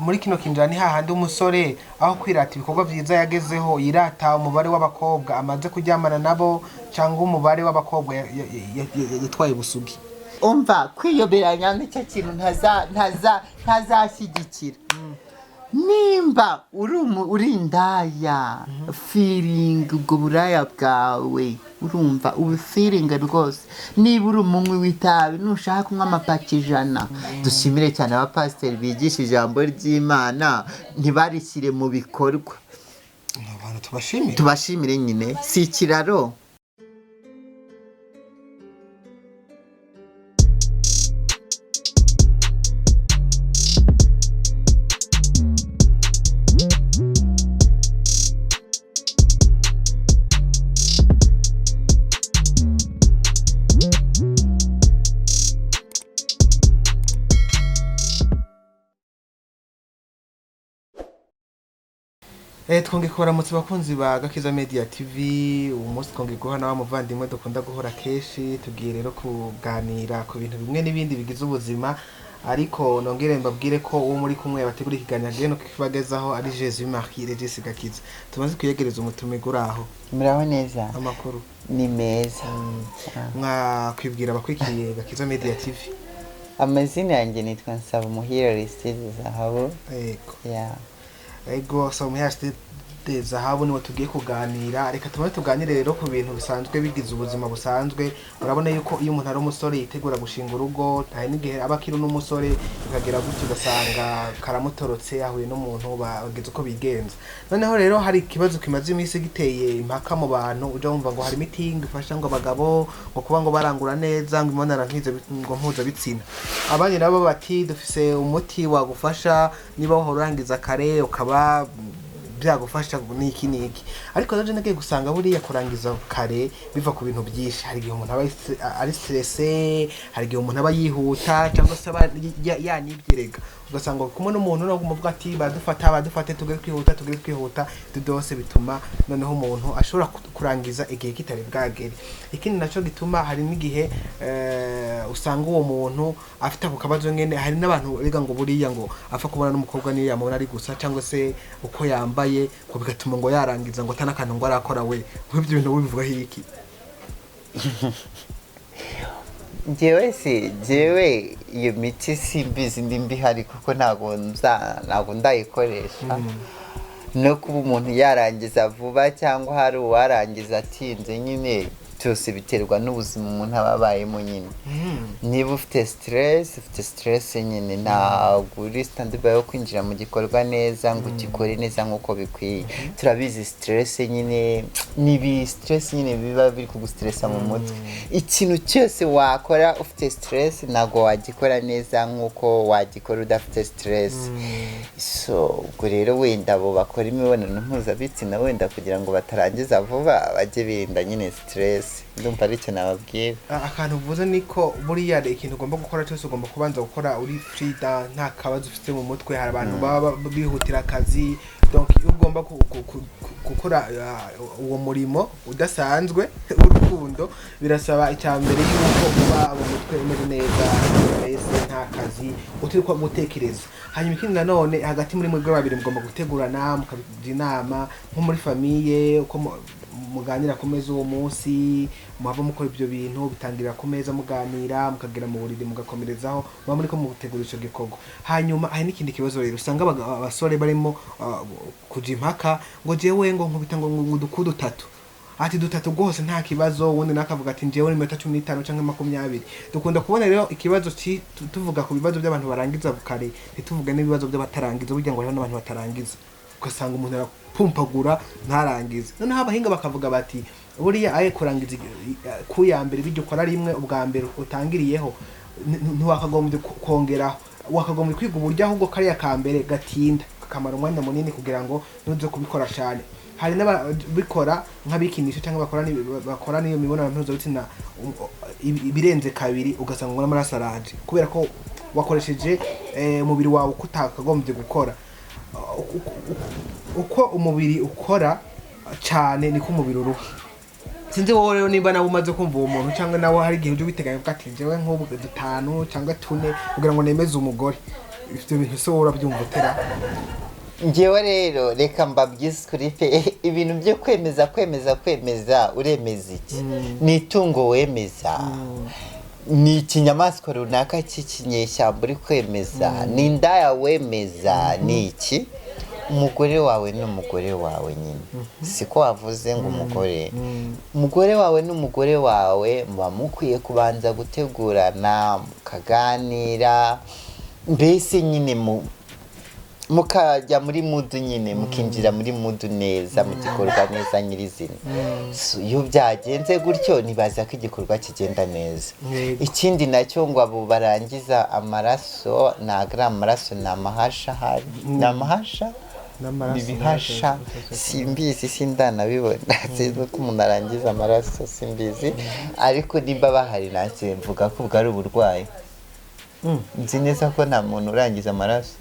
muri kino kinjira ni hahandi umusore aho kwirata ibikorwa byiza yagezeho yirata umubare w'abakobwa amaze kuryamana nabo cyangwa umubare w'abakobwa yatwaye busugi. Umva kwiyoberanya nicyo kintu ntazashyigikira. Nimba uri indaya feeling ubwo buraya bwawe urumva ubu feeling rwose. Niba uri umunywi w'itabi nushaka kunywa amapaki 100 dushimire cyane abapasiteri bigisha ijambo ry'Imana ntibarishyire mu bikorwa. Abantu tubashimire nyine si ikiraro. Twongeye kubaramutsa bakunzi ba Gakiza Media TV. Umunsi twongeye guhana abamuvandimwe dukunda guhora keshi tugiye rero kuganira ku bintu bimwe n'ibindi bigize ubuzima, ariko nongere mbabwire ko uwo muri kumwe bategura ikiganiro gihe no kibagezaho ari Jesus Marie Regis Gakiza. Tumaze kuyegereza umutume guraho. Muraho neza? Amakuru ni meza. Mwakwibwira abakwikiye Gakiza Media TV? Amazina yanjye nitwa Nsaba Muhira Aristide Zahabu. Ego Samuel Zahabu niwe tugiye kuganira. Reka tuganire rero ku bintu bisanzwe bigize ubuzima busanzwe. Urabona yuko iyo umuntu ari umusore yitegura gushinga urugo, hari n'igihe abakiri n'umusore bikagira gutyo ugasanga karamutorotse ahuye n'umuntu bageze uko bigenza. Noneho rero hari ikibazo kimaze iminsi giteye impaka mu bantu, uje wumva ngo hari meeting ifasha ngo abagabo ngo kuba ngo barangura neza ngo imonana nkize ngo mpuza bitsina. Abanye nabo bati dufise umuti wagufasha niba wahorangiza kare ukaba byagufasha niki niki. Ariko naje nagiye gusanga buriya kurangiza kare biva ku bintu byinshi. Hari igihe umuntu aba ari stressé, hari igihe umuntu aba yihuta cyangwa se yanibyerega, ugasanga kumwe n'umuntu no kumuvuga ati badufate tugere kwihuta tudose bituma noneho umuntu ashobora kurangiza igihe kitari bwagere. Ikindi naco gituma hari n'igihe usanga uwo muntu afite ako kabazo nyene. Hari n'abantu rega ngo buriya ngo afa kubona n'umukobwa niyo yamubona ari gusa cyangwa se uko yambaye ko bigatuma ngo yarangiza ngo atanakantu ngo arakora we. Nk'ibyo bintu bivuga hiki? Jewe iyo miti simbizi ndimbi hari kuko ntago ndayikoresha. No kuba umuntu yarangiza vuba cyangwa hari uwarangiza atinze nyine cyose biterwa n'ubuzima umuntu ababayemo nyine. Niba ufite stress nyine ntabwo uri standby yo kwinjira mu gikorwa neza ngo ukikore neza nk'uko bikwiye. Turabizi stress nyine stress nyine biba biri kugustressa mu mutwe. Ikintu cyose wakora ufite stress ntabwo wagikora neza nk'uko wagikora udafite stress. So ubwo rero wenda abo bakora imibonano mpuzabitsina wenda kugira ngo batarangiza vuba bajye birinda nyine stress. Ndumva ari cyo nababwira. Akantu uvuze niko buriya ikintu ugomba gukora cyose ugomba kubanza gukora uri free nta kabazo ufite mu mutwe. Hari abantu baba bihutira akazi, donc ugomba gukora uwo murimo udasanzwe urukundo birasaba icyambere yuko uba mu mutwe umeze neza, nta kazi utari kwa gutekereza. Hanyuma ikindi nanone hagati muri mwebwe babiri mugomba gutegurana mukabigira inama nko muri famille uko muganira ku meza uwo munsi, muhava mukora ibyo bintu bitangira ku meza muganira mukagera mu buriri mugakomerezaho muba muri ko mutegura ico gikorwa. Hanyuma hari n'ikindi kibazo rero usanga abasore barimo kuja impaka ngo jewe ngo nkubita ngo dukudu 3 ati 3 rwose nta kibazo, wundi nakavuga ati jewe ni 15 cyangwa 20. Dukunda kubona rero ikibazo tuvuga ku bibazo by'abantu barangiza bukare ntituvuge n'ibibazo by'abatarangiza, burya ngo hari n'abantu batarangiza ugasanga umuntu arapumpagura ntarangize. Noneho abahinga bakavuga bati buriya aye kurangiza ku ya mbere bijyo kora rimwe ubwa mbere utangiriyeho ntiwakagombye kongeraho, wakagombye kwiga uburyo ahubwo kari yakambere gatinda kakamara umwanya munini kugira ngo nuze kubikora cyane. Hari n'ababikora nk'abikinisha cyangwa bakora niyo mibonano mpuzabitsina birenze kabiri ugasanga ngo n'amaraso araje kubera ko wakoresheje umubiri wawe kutakagombye gukora. Uko umubiri ukora cyane niko umubiri uruha. Sinzi wowe rero nimba nawe umaze kumva uwo muntu cyangwa nawe hari igihe uje biteganya ati jewe nk'ubu 5 cyangwa 4 kugira ngo nemeze umugore. ivyo bintu so urabyumva utera. Ngewe rero reka mbabwize kuri pe ibintu byo kwemeza uremeza iki ni itungo wemeza ni ikinyamaswa runaka cy'ikinyeshyamba uri kwemeza ni indaya wemeza ni iki umugore wawe n'umugore wawe nyine siko wavuze ngo umugore wawe n'umugore wawe muba mukwiye kubanza gutegurana mukaganira mbese nyine mukajya muri mudu nyine mukinjira muri mudu neza mu gikorwa neza nyirizina iyo byagenze gutyo nibaza ko igikorwa kigenda neza ikindi nacyo ngo abo barangiza amaraso ntagra amaraso ni amahasha hari ni amahasha ibihasha simbizi sindanabibona sinzi ko umuntu arangiza amaraso simbizi ariko nimba bahari natwe mvuga ko bwari uburwayi nzi neza ko nta muntu urangiza amaraso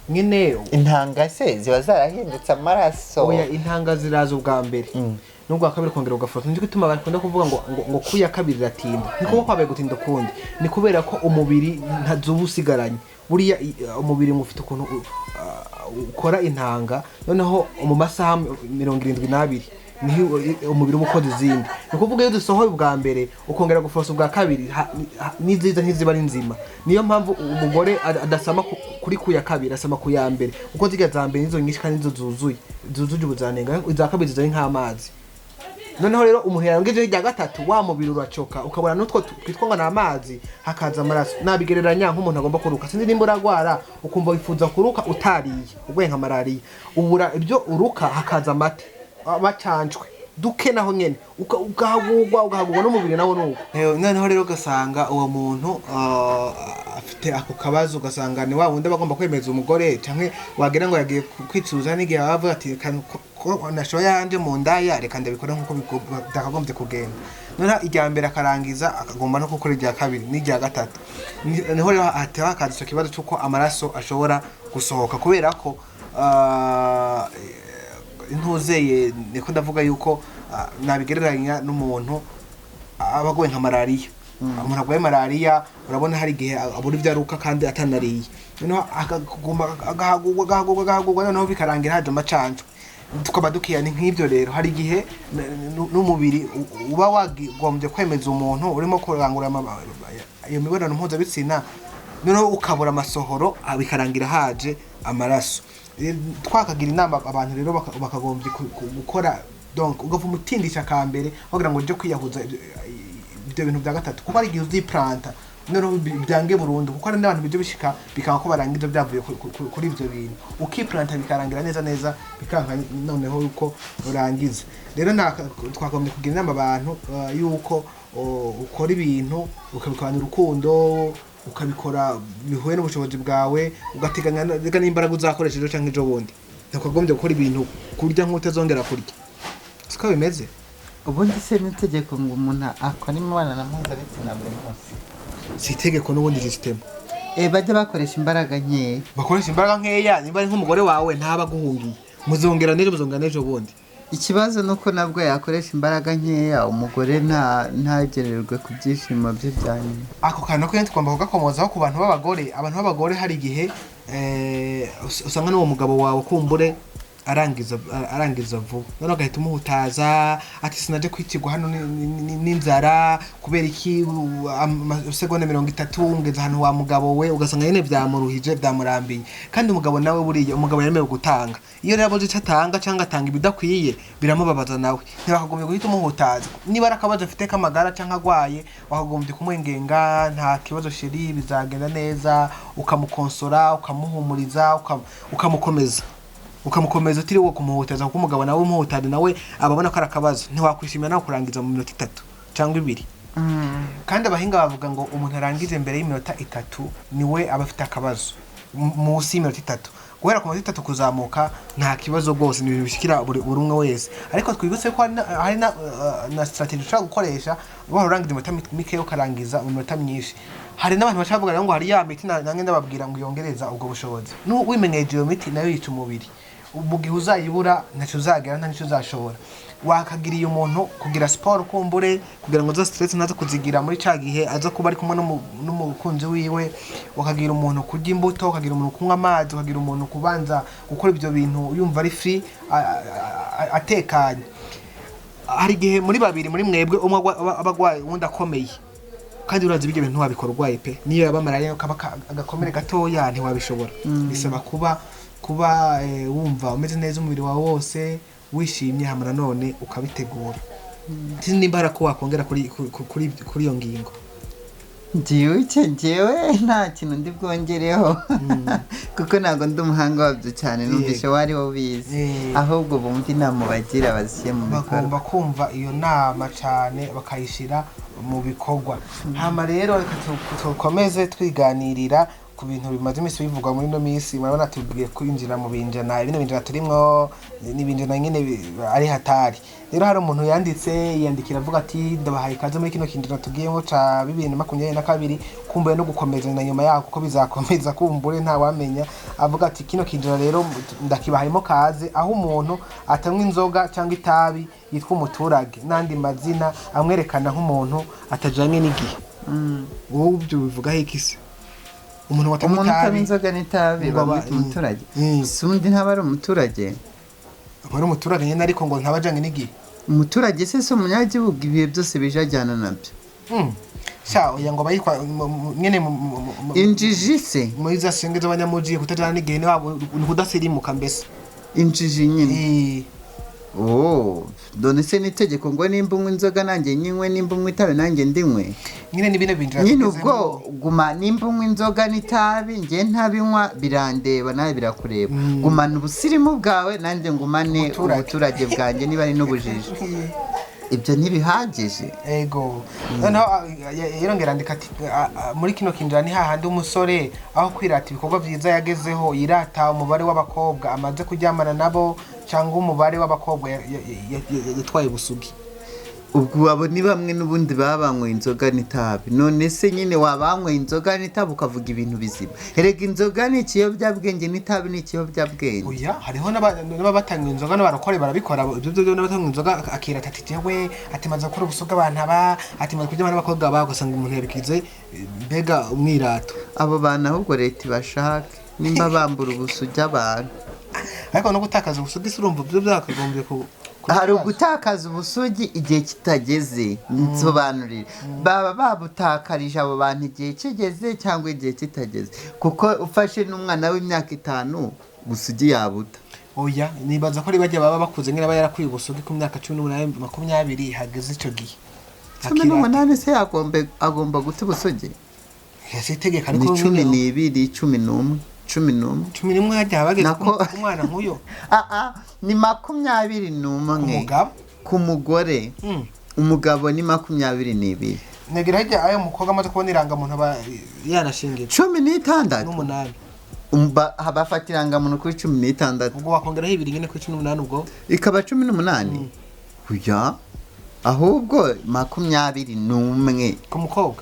nyine intanga se ziba zarahindutse amaraso oya intanga ziraza ubwa mbere nubwo akabiri kongera ugafata nzi gutuma bakunda kuvuga ngo kuya kabiri ratinda niko kwabaye gutinda kundi ni kubera ko umubiri ntazuba usigaranye buriya umubiri mufite ukuntu ukora intanga noneho mu masaha 72 niho umubiri ubukoze izindi ni kuvuga iyo dusohoye ubwa mbere ukongera gufosa ubwa kabiri niziza ntiziba ari nzima niyo mpamvu umugore adasama kuri kuya kabiri asama ku ya mbere uko ziga za mbere nizo nyinshi kandi nizo zuzuje ubuzanenga iza kabiri zari nk'amazi noneho rero umuhera ngeje rya gatatu wa mubiri uracoka ukabona nutwo twitwa ngo n'amazi hakaza amaraso nabigereranya nk'umuntu agomba kuruka sinzi nimba uragwara ukumva wifuza kuruka utariye ubwe nka malaria ubura ibyo uruka hakaza amata bacanjwe duke naho nyene ugahagurwa n'umubiri nawo nuko noneho rero gasanga uwo muntu afite ako kabazo gasanga ni wa wundi bagomba kwemeza umugore canke wagira ngo yagiye kwicuza n'igihe bavuga ati ko nashoya yanje mu ndaya reka ndabikora nkuko bakagombye kugenda noneho ijya mbere akarangiza akagomba no gukora ijya kabiri n'ijya gatatu niho rero atewa akazi kibazo cyuko amaraso ashobora gusohoka kubera ko intuzeye niko ndavuga yuko nabigereranya n'umuntu abagoye nka malaria umuntu agwaye malaria urabona hari gihe abura ivyaruka kandi atanariye noneho agahagurwa noneho bikarangira haje amacanco tukaba dukiyana nk'ibyo rero hari gihe n'umubiri uba wagombye kwemeza umuntu urimo kurangura iyo mibonano mpuzabitsina noneho ukabura amasohoro bikarangira haje amaraso twakagira inama abantu rero bakagombye gukora donc ugava umutindisha kambere bagira ngo je kwiyahuza ibyo bintu bya gatatu kuko ari gihe uziplanta noneho byange burundu kuko ari n'abantu bije bishika bikaba ko barangiza byavuye kuri ibyo bintu ukiplanta bikarangira neza bikanka noneho uko urangiza rero twagombye kugira inama abantu yuko ukora ibintu ukabikana urukundo ukabikora bihuye n'ubushobozi bwawe ugateganya n'imbaraga uzakoresha ejo canke ejo bundi nakagombye gukora ibintu kurya nk'utazongera kurya siko bimeze ubundi se n'itegeko ngo umuntu akora imibonano mpuzabitsina buri munsi si itegeko n'ubundi system bajya bakoresha imbaraga nkeya niba ari nk'umugore wawe ntaba guhungiye muzongera n'ejo bundi ikibazo nuko nabwo yakoresha imbaraga nkeya umugore ntagererwe ku byishimo bye bya nyuma ako kantu ko tugomba kugakomozaho ku bantu b'abagore hari igihe usanga n'uwo mugabo wawe kumbure arangiza vuba none agahita umuhutaza ati sinaje kwikirwa hano n'inzara kubera iki segonda 30 ngeze hano wa mugabo we ugasanga nyene byamuruhije byamurambiye kandi umugabo nawe buriye umugabo yaremewe gutanga iyo rero aje atanga cyangwa atanga ibidakwiye biramubabaza nawe ntibakagombye guhita umuhutaza niba arakabaje afite kamagara cyangwa agwaye wakagombye kumwengenga nta kibazo sheri bizagenda neza ukamukonsora ukamuhumuriza ukamukomeza utiri wo kumuhutaza kuko umugabo nawe umuhutade nawe ababona ko arakabazo ntiwakwishimira nawe kurangiza mu minota 3 cyangwa 2 kandi abahinga bavuga ngo umuntu arangize mbere y'iminota 3 niwe aba afite akabazo munsi y'iminota 3 guhera ku minota 3 kuzamuka nta kibazo rwose ni ibintu bishikira buri umwe wese ariko twibutse ko hari na strategy ushaka gukoresha warangiza iminota mike ukarangiza mu minota myinshi hari n'abantu bacavuga ngo hari ya miti nange ndababwira ngo yongereza ubwo bushobozi wimenyeje iyo miti nayo yica umubiri mu gihe uzayibura ntacyo uzagera nta nicyo uzashobora wakagiriye umuntu kugira sport kumbure kugira ngo zo stress nazo kuzigira muri ca gihe aza kuba ari kumwe n'umukunzi wiwe, wakagira umuntu kurya imbuto, wakagira umuntu kunywa amazi, wakagira umuntu kubanza gukora ibyo bintu yumva ari free atekanye. Hari gihe muri babiri muri mwebwe umwe abagwaye undi akomeye, kandi urazi ibyo bintu wabikora urwaye pe, niyo yabamarariye kaba agakomere gatoya ntiwabishobora. Bisaba kuba wumva umeze neza umubiri wawe wose wishimye, hamwe none ukabitegura. Nimba ko wakongera kuri iyo ngingo. Njyewe nta kintu ndi bwongereho kuko ntabwo ndi umuhanga wabyo cyane, numvise wari ubizi, ahubwo bumva inama bagira bazishyire mu bikorwa. Bagomba kumva iyo nama cyane bakayishyira mu bikorwa. Hama rero tukomeze twiganirira ku bintu bimaze iminsi bivugwa muri no minsi. Murabona tugiye kwinjira mu binjana, bino binjana turimwo ni binjana nyine ari hatari. Rero hari umuntu yandikira avuga ati ndabahaye ikaze muri kino kinjana tugiyemo ca 2022 kumbuye no gukomezanya nyuma yako kuko bizakomeza kumbure nta wamenya. Avuga ati kino kinjana rero ndakibahayemo kaze, aho umuntu atanywa inzoga cyangwa itabi yitwa umuturage, nandi mazina amwerekana nk'umuntu atajanye n'igihe. Wowe ubyo bivuga iki se? Umuntu watanywa inzoga n'itabi bamwita umuturage? Sundi ntaba ari umuturage. Abari umuturage nyene ariko ngo ntabajanye n'igihe. Umuturage se so munyagihugu ibihe byose bijajyana nabyo. Sha oya ngo bayikwa nyene injiji se muri za senge z'abanyamuji kutajana n'igihe wabo kudasirimuka mbese. Injiji nyine. Done se nitegeko ngo nimba unywa inzoga nanjye nyinywe, nimba unywa itabi nanjye ndinywe. Nyine ni bino binjira nyine ubwo guma nimba unywa inzoga n'itabi njye ntabinywa birandeba nawe birakureba. Gumana ubusirimu bwawe nanjye ngumane ubuturage bwanjye niba ari n'ubujiji. Ibyo ntibihagije. Ego noneho yirongera andika ati muri kino kinjira ni hahandi umusore aho kwirata ibikorwa byiza yagezeho yirata umubare w'abakobwa amaze kuryamana nabo cyangwa umubare w'abakobwa yatwaye busugi. Ubwo abo ni bamwe n'ubundi babanywe inzoga n'itabi. None se nyine wabanywe inzoga n'itabi ukavuga ibintu bizima. Erega inzoga ni ikiyobyabwenge n'itabi ni ikiyobyabwenge. Oya hariho n'abatanywa inzoga n'abarokore barabikora. Ibyo n'abatanywa inzoga akirata ati jewe atimaze gukora ubusuga abantu aba atimaze kuryamana n'abakobwa bagusanga umuntu yabikize mbega umwirato. Abo bana ahubwo leta bashaka nimba bambura ubusugi abantu. Ariko no gutakaza ubusugi urumva byo byakagombye hari ugutakaza ubusugi igihe kitageze. Nsobanurira baba babutakarije abo bantu igihe kigeze cyangwa igihe kitageze, kuko ufashe n'umwana w'imyaka 5 gusugi yabuta. Oya nibaza ko ari bajya baba bakuze nyine bayarakwiye ubusugi ku myaka 18 20 hageze icyo gihe. 18 se agomba guta ubusugi. Yasitegeka ariko 12 11 hajya bageze umwana nk'uyo. Ni 21 ku mugore. Umugabo ni 22. Negira hajya ayo mukobwa amaze kubona irangamuntu aba yanashingiye 16 n'umunani. Bafata irangamuntu kuri 16. Ubwo wakongeraho 2 nyine kuri 18 ubwo ikaba 18. Kuya ahubwo 21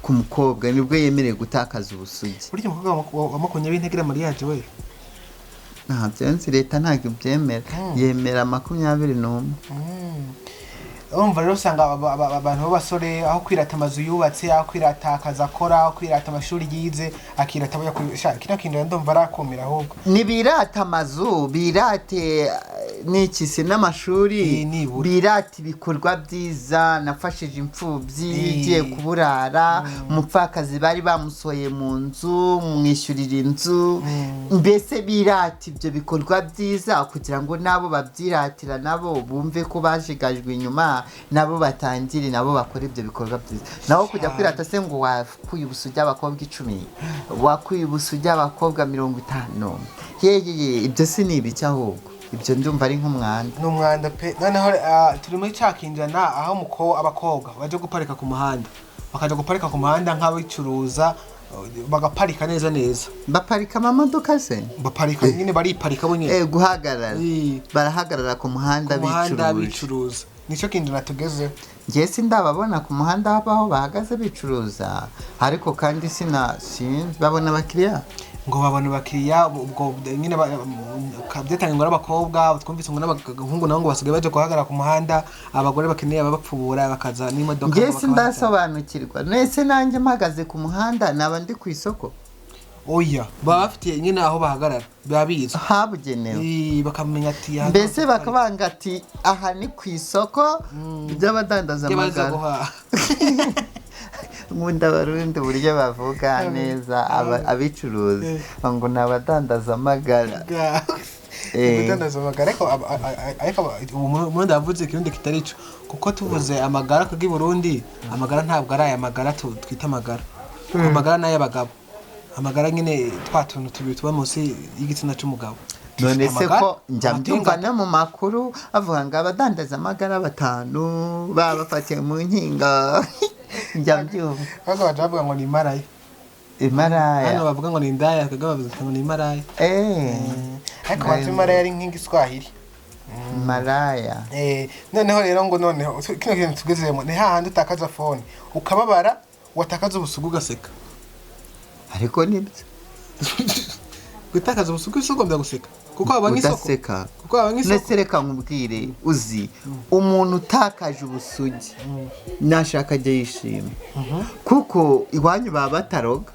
ku mukobwa nibwo yemereye gutakaza ubusugi. Burya umukobwa wa 20 ntagira mariage we. Byanze leta ntabwo byemera, yemera 21. Urumva rero usanga abantu b'abasore aho kwirata amazu yubatse, aho kwirata akazi akora, aho kwirata amashuri yize, akirata abo yakwisha kino kintu ndumva arakomera ahubwo. Nibirata amazu, birate n'ikisi n'amashuri, birate ibikorwa byiza, nafashije imfubyi igiye kuburara, umupfakazi bari bamusoye mu nzu, mwishyurira inzu. Mbese birate ibyo bikorwa byiza kugira ngo nabo babyiratira nabo bumve ko bajigajwe inyuma, nabo batangire nabo bakora ibyo bikorwa byiza. Naho kujya kwirata se ngo wakuye ubusugi abakobwa 10, wakuye ubusugi abakobwa 50. Yeye ibyo si nibica ahubwo. Ibyo ndumva ari nk'umwanda. N'umwanda pe. Noneho turi muri cakinjana aho abakobwa baje guparika ku muhanda. Bakaje guparika ku muhanda nk'abicuruza bagaparika neza. Baparika amamodoka se? Baparika nyine bariparika bo nyine. Guhagarara. Barahagarara ku muhanda bicuruza. Nico kintu natugeze. Ngiye sindababona ku muhanda aho bahagaze bicuruza, ariko kandi sinzi babona abakiriya. Ngo babona abakiriya ubwo nyine bakabyetanga ngo n'abakobwa twumvise ngo n'abahungu nabo ngo basigaye baje guhagarara ku muhanda abagore bakeneye ababapfubura bakaza n'imodoka Jesse ndasobanukirwa nese nanjye mpagaze ku muhanda naba ndi ku isoko oya baba bafitiye nyine aho bahagarara babizi habugenewe bakamenya ati mbese bakabanga ati aha ni ku isoko by'abadandaza amagara nkunda abarundi uburyo bavuga neza abicuruza ngo ni abadandaza amagara abadandaza amagara ariko umurundi yavuze ikirundi kitari cyo kuko tuvuze amagara kuko i Burundi amagara ntabwo ari aya magara twita amagara amagara n'ay'abagabo amagara nyine twatuntu tubiri tuba munsi y'igitsina cy'umugabo none se ko njya mbyumva no mu makuru avuga ngo abadandaza amagara 5 babafatiye mu nkinga njya mbyumva bavuga ngo ni imaraya hano bavuga ngo ni indaya bavuga ngo ni imaraya ariko bati imaraya ari nk'ingi Swahili maraya noneho rero ngo noneho kino kintu tugezemo ni hahandi utakaza phone ukababara watakaza ubusugu ugaseka ariko nibyo gutakaza ubusugu isogomba guseka kuko abanye isoko kuko abanye isoko nesereka nkubwire uzi umuntu utakaje ubusugi nashaka ajye yishima kuko iwanyu baba bataroga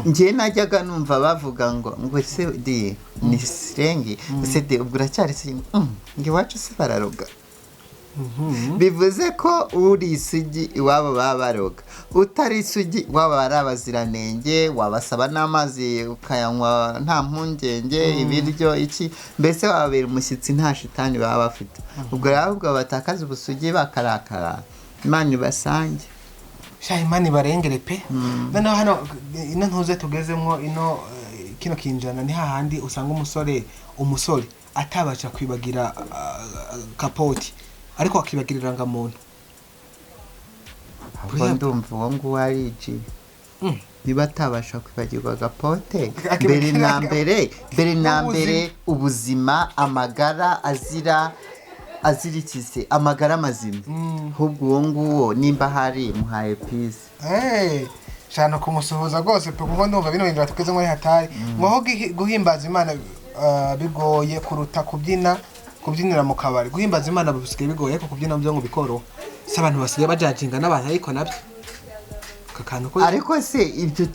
njye najyaga numva bavuga ngo se di ni sirenge se de ubwo uracyari se nge wacu se bararoga bivuze ko uri isugi iwabo baba baroga utari isugi waba barabaziranenge wabasaba n'amazi ukayanywa nta mpungenge ibiryo iki mbese wababera umushyitsi nta shitani baba bafite ubwo rero ubwo batakaza ubusugi bakarakara Imana ibasange Imana ibarengere pe noneho hano ino ntuze tugezemo ino kino kinjana ni hahandi usanga umusore atabasha kwibagira kapoti ariko akibagirira ngamuntu ahubwo ndumva uwo nguwo ari iki niba atabasha kwibagirwa gapote mbere na mbere ubuzima amagara azirikize amagara mazima ahubwo uwo nguwo nimba hari muhaye peace shana kumusuhuza rwose pe kuko ndumva bino bintu batukeze muri hatari ngo guhimbaza Imana bigoye kuruta kubyinira mu kabari guhimbaza Imana bisigaye bigoye ariko kubyina byo ngo bikoroha se abantu basigaye bajajinga n'abantu ariko nabyo ariko se ibyo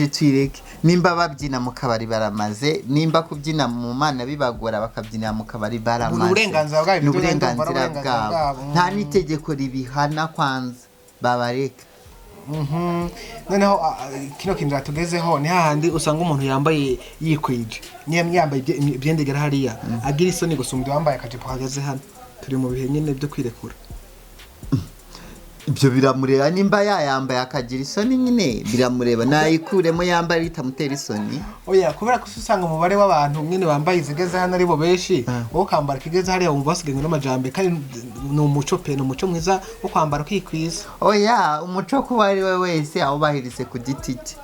tuyireke nimba babyina mu kabari baramaze nimba kubyina mu Mana bibagora bakabyinira mu kabari baramaze n'uburenganzira bwabo nta n'itegeko ribihana kwanza babareka noneho kino kintu tugezeho ni hahandi usanga umuntu yambaye yikwije niyo yambaye ibyendegera hariya agira isoni gusumba wambaye akajipo hagaze hano turi mu bihe nyine byo kwirekura ibyo biramureba nimba yambaye akagira isoni nyine biramureba nayikuremo yambaye bitamutera isoni oya kubera ko usanga umubare w'abantu nyine bambaye izigeze hano ari bo benshi wowe ukambara kigeze hariya wumva wasigaye n'amajambe kandi ni umuco mwiza wo kwambara kwikwiza oya umuco kuba ari we wese awubahirize ku giti cye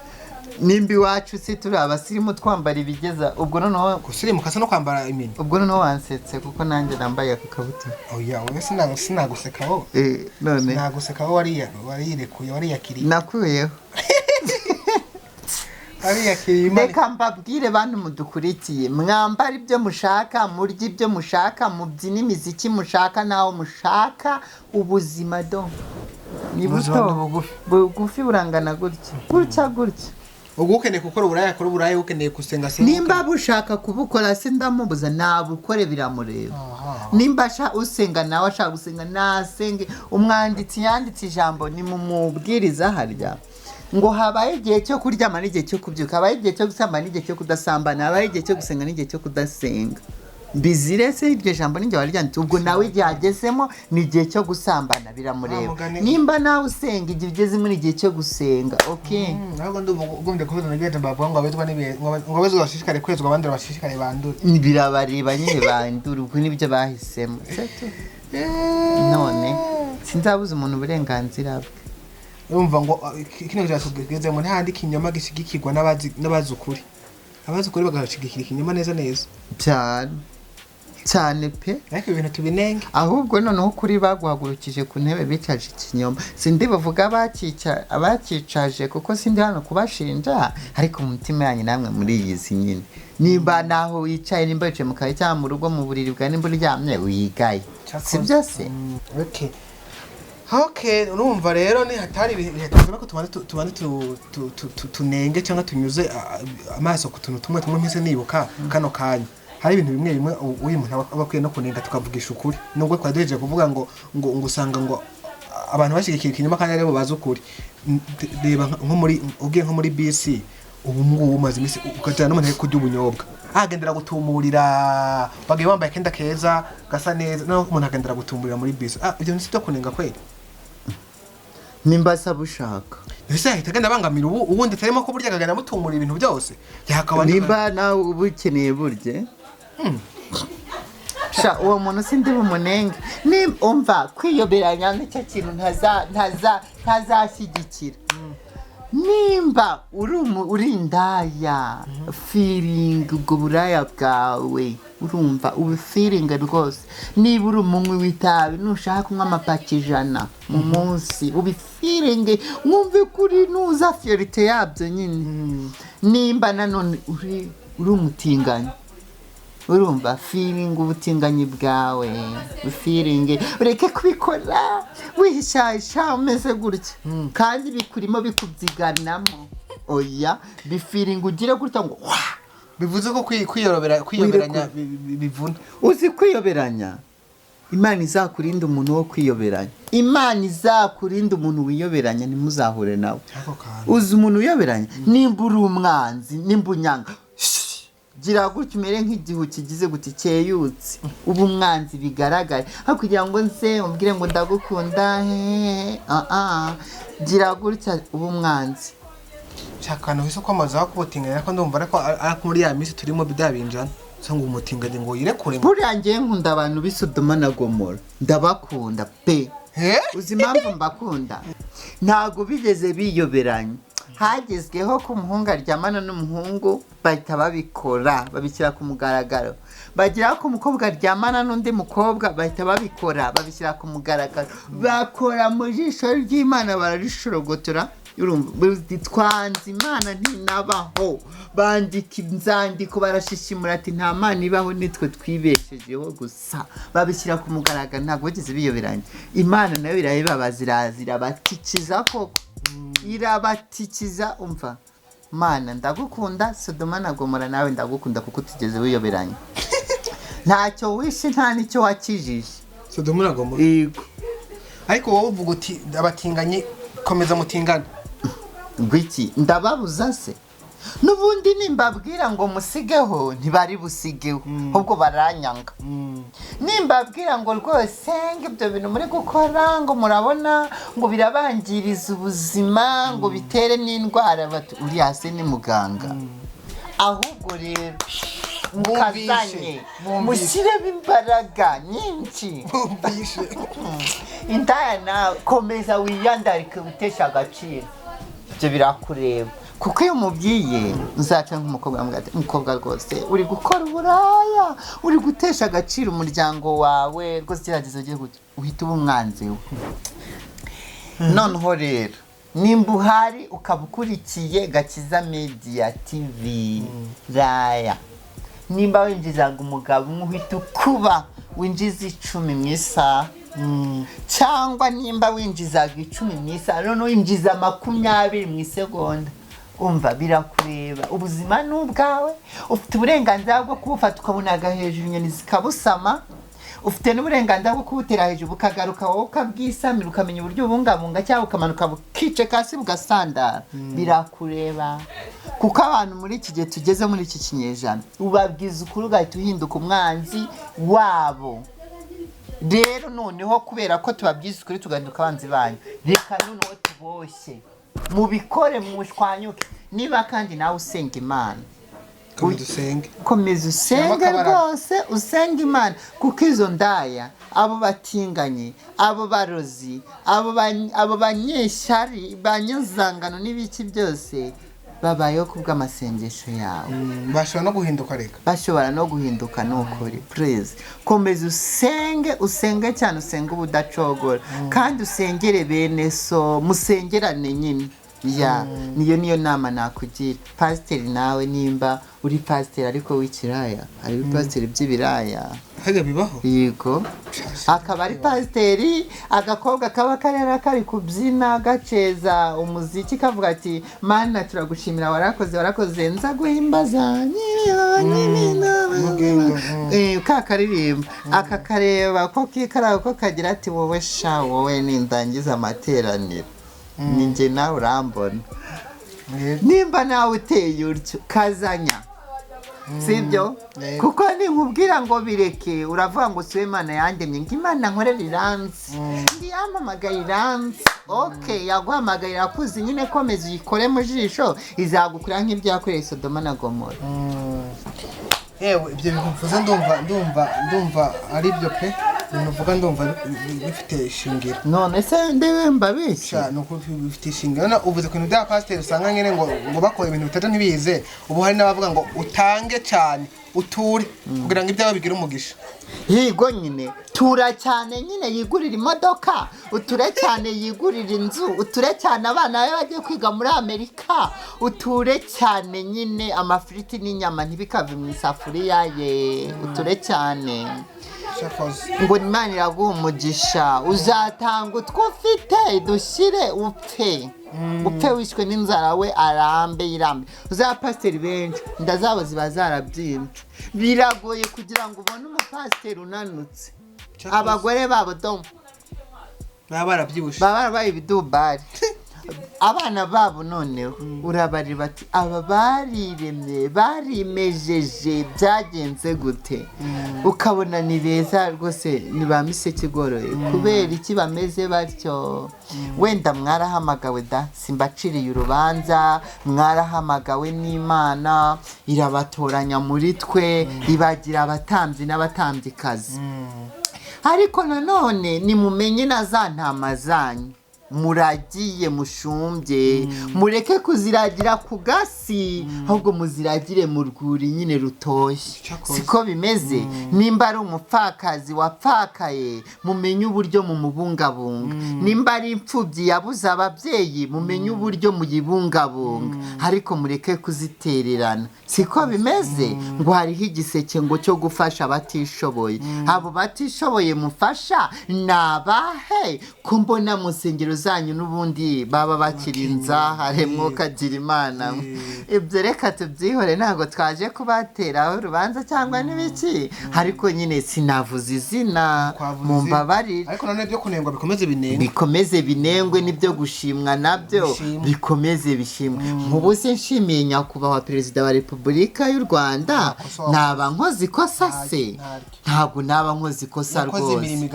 nimba iwacu se turi abasirimu twambara ibigeza ubwo noneho gusirimuka se no kwambara imini ubwo noneho wansetse kuko nanjye nambaye akabutura oya wowe sinaguseka wowe none sinaguseka wowe wariyirekuye wariyakiriye nakuyeho reka mbabwire bantu mudukurikiye mwambara ibyo mushaka murya ibyo mushaka mubyina imiziki mushaka naho mushaka ubuzima ni buto bugufi burangana gutya ubwo ukeneye gukora uburaya akora uburaya ukeneye gusenga se nimba bushaka kubukora se ndamubuza nabukore biramureba nimba usenga nawe ashaka gusenga nasenge umwanditsi yanditse ijambo ni mu mubwiriza harya ngo habaye igihe cyo kuryama n'igihe cyo kubyuka habaye igihe cyo gusambana n'igihe cyo kudasambana habaye igihe cyo gusenga n'igihe cyo kudasenga bizire se iryo jambo n'ingihe waryanditse ubwo nawe igihe agezemo ni igihe cyo gusambana biramureba nimba nawe usenga igihe ugeze muri igihe cyo gusenga ntabwo ndumva kubuza n'ibyo bavuga ngo abezwa ngo abezwa bashishikare kwezwa abandi bashishikare bandure birabareba nyine bandure ubwo nibyo bahisemo none sinzabuza umuntu uburenganzira bwe urumva ngo kino cyatugezemo ntahandi kinyoma gishigikirwa n'abazi ukuri abazi ukuri bagashigikira ikinyoma neza cyane cyane pe ariko ibintu tubinenge ahubwo noneho kuri baguhagurukije ku ntebe bicaje ikinyoma sindi bavuga abakicaje kuko sindi hano kubashinja ariko mu mutima yanyu namwe muri yizi nyine niba naho wicaye nimba wicaye mu kayi cyangwa mu rugo mu buriri bwa nimba uryamye uyigaye sibyo se okay urumva rero ni hatari ibintu ko tubane tunenge cyangwa tunyuze amaso ku tuntu tumwe mpise nibuka kano kanya hari ibintu bimwe uyu muntu abakwiye no kunenga tukavugisha ukuri nubwo kwadeje kuvuga ngo usanga ngo abantu bashigikira ikinyoma kandi aribo bazi ukuri reba nko muri BC ubu ngubu umaze imisi ukajyana n'umuntu ari kurya ubunyobwa agendera gutumurira bagiye bambaye kenda keza gasa neza no umuntu agendera gutumurira muri BC ibyo ni byo kunenga kweli nimba sabushaka ese ahita agenda bangamira ubundi tarimo ko burya agenda mutumura ibintu byose yakaba nimba nawe ubukeneye burye sha uwo muntu sindi bumunenge ni umva kwiyoberanya n'icyo kintu ntazashyigikira nimba uri indaya feeling ubwo buraya bwawe urumva ubu feeling rwose niba uri umunywi w'itabi nushaka kunywa amapaki 100 mu munsi ubu feeling mwumve kuri nuza fierite yabyo nyine nimba nanone uri umutinganyi urumva feeling ubutinganyi bwawe feeling ureke kubikora wihishahisha umeze gutya kandi bikurimo bikubyiganamo oya feeling ugire gutya ngo bivuze ko kwiyoberanya bivuna uzi kwiyoberanya Imana izakurinda umuntu wo kwiyoberanya Imana izakurinda umuntu wiyoberanya ntimuzahure nawe uzi umuntu wiyoberanya nimba uri umwanzi nimba unyanga gira gutya umere nk'igihu kigize guti cyeyutse ubu mwanzi bigaragara hakugira ngo nze umbwire ngo ndagukunda gira gutya ubu mwanzi cyakana wese ko amaze akubutinganya ko ndumva ariko muri ya misi turimo bidabinjana cyangwa umutinganye ngo yirekure buriya ngiye nkunda abantu b'Isodoma na Gomora ndabakunda pe uzi impamvu mbakunda ntago bigeze biyoberanya hagezweho ko umuhungu aryamana n'umuhungu bahita babikora babishyira ku mugaragaro bagira ko umukobwa aryamana n'undi mukobwa bahita babikora babishyira ku mugaragaro bakora mu jisho ry'Imana bararishorogotora twanze Imana ntinabaho bandika inzandiko barashishimura ati nta Mana ibaho nitwe twibeshejeho gusa babishyira ku mugaragaro ntabwo bageze biyoberanya Imana nayo irabibabazira batikiza koko irabatikiza umva Mana ndagukunda Sodoma na Gomora nawe ndagukunda kuko utigeze wiyoberanya ntacyo wishe nta nicyo wakijije Sodoma na Gomora yego ariko wowe uvuga uti abatinganye komeza mutingana ngwiki ndababuza se nubundi nimbabwira ngo musigeho ntibari busigeho ahubwo baranyanga nimbabwira ngo rwose ibyo bintu muri gukora ngo murabona ngo birabangiriza ubuzima ngo bitere n'indwara uri hasi ni muganga ahubwo rero mukazanye mushyiremo imbaraga nyinshi indaya nawe komeza wiyandarike witesha agaciro ibyo birakureba kuko iyo umubwiye uzaca nk'umukobwa rwose uri gukora uburaya uri gutesha agaciro umuryango wawe rwose gerageza ugiye uhita uba umwanzi we noneho rero nimba uhari ukaba ukurikiye Gakiza Media TV raya nimba winjizaga umugabo umwe uhita ukuba winjiza 10 mu isaha cyangwa nimba winjizaga 10 mu isaha none winjiza 20 mu isegonda umva birakureba ubuzima n'ubwawe ufite uburenganzira bwo kubufata ukabunaga hejuru inyoni zikabusama ufite n'uburenganzira bwo kubutera hejuru ukagaruka wowe ukabwisamira ukamenya uburyo ubungabunga cyangwa ukamanuka bukice kasi bugasandara birakureba kuko abantu muri iki gihe tugeze muri iki kinyejana ubabwiza ukuri ugahita uhinduka umwanzi wabo rero noneho kubera ko tubabwiza ukuri tugahinduka abanzi banyu reka noneho tuboshye mubikore mushwanyuke niba kandi nawe usenga Imana komeza usenge rwose usenga Imana kuko izo ndaya abo batinganye abo barozi abo banyeshyari banyazangano n'ibiki byose babayeho kubw'amasengesho yawe. bashobora no guhinduka reka bashobora no guhinduka nukuri. Please komeza usenge cyane, usenge ubudacogora kandi usengere bene so, musengerane nyine. niyo nama nakugira. Pasiteri nawe nimba uri pasiteri ariko w'ikiraya, hari pasiteri by'ibiraya haga bibaho, yego, akaba ari pasiteri, agakobwa kaba kari kubyina gaceza umuziki kavuga ati mana turagushimira, warakoze nza guhimbaza kakaririmba akakareba ko kikara ko kagira ati wowe sha wowe nindangiza amateraniro ninjye nawe urambona. Nimba nawe uteye utyo kazanya, sibyo? Kuko ninkubwira ngo bireke uravuga ngo siwe Imana yandemye, ngo Imana nkorera iranzi, ndiyamamagaye iranzi. Okay, yaguhamagarira kuzi nyine komeza uyikore mu jisho, izagukura nk'ibyo yakoreye Sodoma na Gomora. Yewe ibyo bivuze ndumva ari byo pe, nuvuga ndumva bifite ishingiro. None se ndewe mbabeshya nuko bifite ishingiro. Na uvuze ko bya pasiteri usanga nyine ngo bakora ibintu bitaje ntibize. Ubu hari n'abavuga ngo utange cyane uture kugira ngo ibyawe bigire umugisha. Higo nyine tura cyane nyine yigurira imodoka, uture cyane yigurira inzu, uture cyane abana bawe bagiye kwiga muri Amerika, uture cyane nyine amafiriti n'inyama ntibikave mu isafuriya ye, uture cyane. Ngo Imana iraguha umugisha, uzatanga utwo ufite dushyire upfe wishwe n'inzara we arambe yirambe. Uzaba pasiteri benshi ndazabo ziba zarabyimbye, biragoye kugira ngo ubone umupasiteri unanutse. Abagore babo dom baba barabyibushe, baba barabaye ibidubari. Abana babo noneho urabari bati aba bariremye barimejeje byagenze gute, ukabona ni beza rwose, ni ba miseke igoroye. kubera iki bameze batyo? Wenda mwarahamagawe da, simbaciriye urubanza, mwarahamagawe n'Imana irabatoranya muri twe, ibagira abatambyi n'abatambikazi. Ariko nanone nimumenye na za ntama zanyu muragiye mushumbye, mureke kuziragira ku gasi, ahubwo muziragire mu rwuri nyine rutoshye. Siko bimeze? Nimba ari umupfakazi wapfakaye mumenye uburyo mu mubungabunga, nimba ari imfubyi yabuze ababyeyi mumenye uburyo muyibungabunga, ariko mureke kuzitererana. Siko bimeze? Ngo hariho igiseke ngo cyo gufasha abatishoboye. Abo batishoboye mufasha nabahe? Ko mbona mu nsengero zanyu n'ubundi baba bakirinza haremwo kagira Imana. Ibyo reka tubyihore, ntabwo twaje kubateraho urubanza cyangwa n'ibiki, ariko nyine sinavuze izina mu mbabarire. Ariko none byo kunengwa bikomeze binengwe, n'ibyo gushimwa nabyo bikomeze bishimwe. Nk'ubu se nshimiye nyakubahwa perezida wa Repubulika y'u Rwanda, naba nkoze ikosa se? Ntabwo naba nkoze ikosa rwose.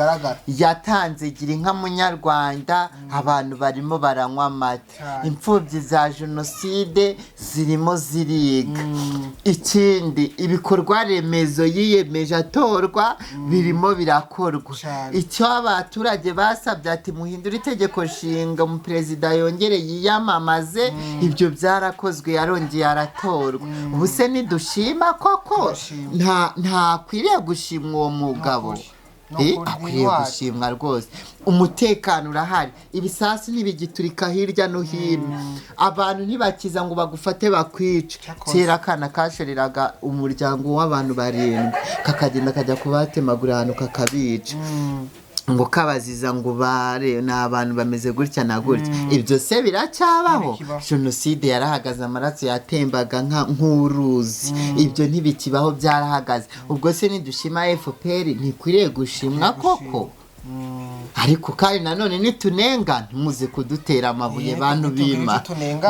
Yatanze gira inka munyarwanda, abantu barimo baranywa amata, imfubyi za jenoside zirimo ziriga. Ikindi ibikorwa remezo yiyemeje atorwa birimo birakorwa. Icyo abaturage basabye ati muhindura itegeko nshinga mu perezida yongere yiyamamaze, ibyo byarakozwe, yarongeye aratorwa. Ubu se nidushima koko nta kwiriye gushimwa uwo mugabo? Akwiriye gushimwa rwose. Umutekano urahari, ibisasi ntibigiturika hirya no hino, abantu ntibakiza ngo bagufate bakwice. Kera akana kashoreraga umuryango w'abantu 7 kakagenda kajya kubatemagura ahantu kakabica, ngo kabaziza ngo bare n'abantu bameze gutya na gutya. Ibyo se biracyabaho? Jenoside yarahagaze, amaraso yatembaga nk'uruzi. Ibyo ntibikibaho, byarahagaze. Ubwo se nidushima FPR ntikwiriye gushimwa koko? Ariko kandi nanone nitunenga ntimuze kudutera amabuye bantu bima.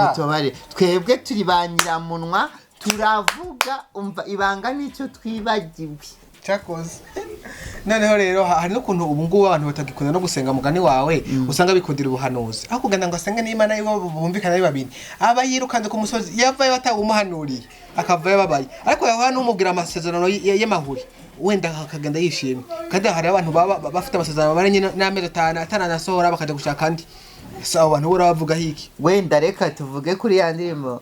Mutobare twebwe turi ba nyiramunwa, turavuga umva ibanga nicyo twibagiwe. Cyakoze. Noneho rero hari n'ukuntu ubu ngubu abantu batagikunda no gusenga mugani wawe, usanga bikundira ubuhanuzi. Aho kugenda ngo asenge n'Imana yibo bumvikana ari babiri. Aba yirukanze ku musozi yavaye batawumuhanuriye, akavaye babaye. Ariko yaho n'umugira amasezerano y'amahuri, wenda akagenda yishimye. Kandi hari abantu baba bafite amasezerano baranye n'amezi 5 ataranasohora bakajya gushaka andi. Sawa abantu bora bavuga hiki. Wenda reka tuvuge kuri ya ndimo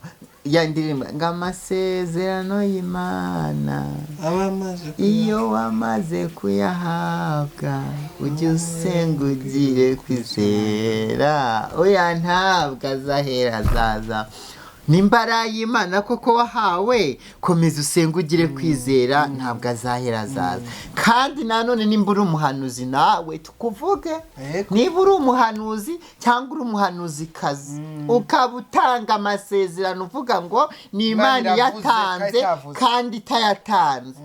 ya ndirimbo ng'amasezerano y'Imana iyo wamaze kuyahabwa ujye usenga ugire kwizera oya ntabwo azahera azaza nimba ari ay'Imana koko wahawe komeza usenga ugire kwizera ntabwo azahera azaza kandi nanone nimba uri umuhanuzi nawe tukuvuge niba uri umuhanuzi cyangwa uri umuhanuzikazi ukaba utanga amasezerano uvuga ngo ni Imana yatanze kandi itayatanze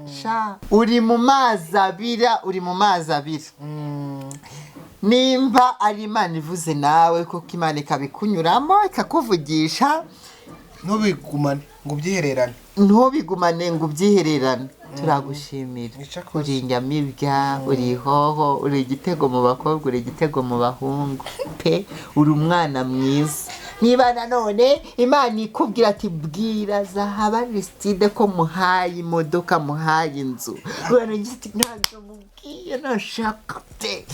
uri mu mazi abira nimba ari Imana ivuze nawe koko Imana ikabikunyuramo ikakuvugisha ntubigumane ngo ubyihererane turagushimira uri inyamibwa uri ihoho uri igitego mu bakobwa uri igitego mu bahungu pe uri umwana mwiza niba nanone Imana ikubwira ati bwira Zahaba Aristide ko muhaye imodoka muhaye inzu urana igiti ntabwo mubwiye nashaka te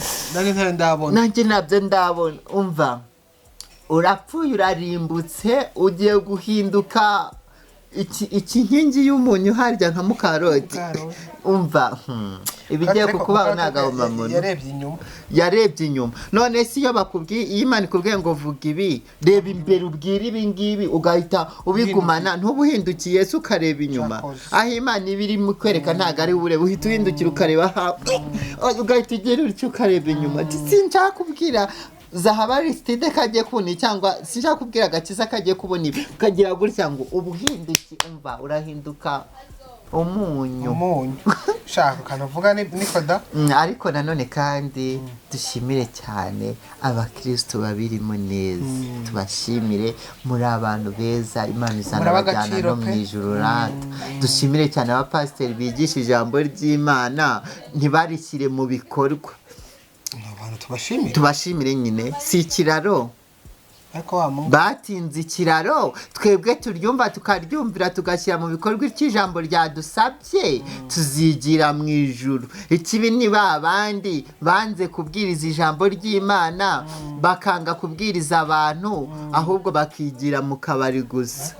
nanjye nabyo ndabona umva urapfuye urarimbutse ugiye guhinduka ikinkingi y'umunyu harya nka mukaroti umva ibigiye kukubaho nagahoma muntu yarebye inyuma none si iyo bakubwiye iyo Imana ikubwiye ngo vuga ibi reba imbere ubwira ibi ngibi ugahita ubigumana ntubuhindukiye se ukareba inyuma aho Imana ibiri mu kwereka ntago ari ureba uhita uhindukira ukareba ugahita ugera utyo ukareba inyuma sinshaka kubwira Zahaba Aristide kagiye kubona cyangwa sinshaka kubwira Gakiza kagiye kubona ibi ukagira gutya ngo ubuhinduki umva urahinduka umunyu shaka kanavuga niko da ariko nanone kandi dushimire cyane abakristo babirimo neza tubashimire muri abantu beza Imana izana bajyana no mu ijuru rata dushimire cyane abapasiteri bigisha ijambo ry'Imana ntibarishyire mu bikorwa tubashimire nyine si ikiraro batinze ikiraro twebwe turyumva tukaryumvira tugashyira mu bikorwa icy'ijambo ryadusabye tuzigira mu ijuru ikibi ni babandi banze kubwiriza ijambo ry'Imana bakanga kubwiriza abantu ahubwo bakigira mu kabari gusa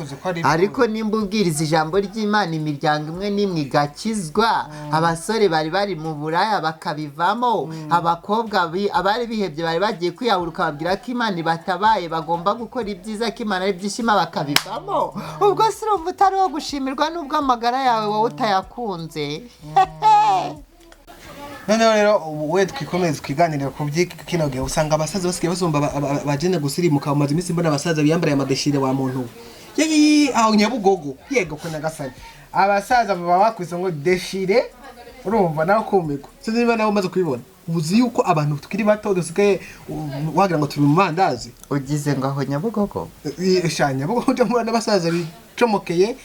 ariko nimba ubwiriza ijambo ry'Imana imiryango imwe n'imwe igakizwa abasore bari mu buraya bakabivamo abakobwa abari bihebye bari bagiye kwiyahura ukababwira ko Imana ibatabaye bagomba gukora ibyiza ko Imana ibyishima bakabivamo ubwo si urumva utari wo gushimirwa n'ubwo amagara yawe wowe utayakunze noneho rero we twikomeze twiganirira ku by'ikino gihe usanga abasaza basigaye basumba bagenda gusirimuka bamaze iminsi mbona abasaza biyambariye amadeshire wa muntu aho Nyabugogo yego ko nagasani abasaza baba bakwise ngo deshire urumva nawe kumiko sinzi niba nawe umaze kubibona uzi yuko abantu tukiri bato dusigaye wagira ngo turi mu mandazi ugize ngo aho Nyabugogo Nyabugogo cyo muri n'abasaza bicomokeye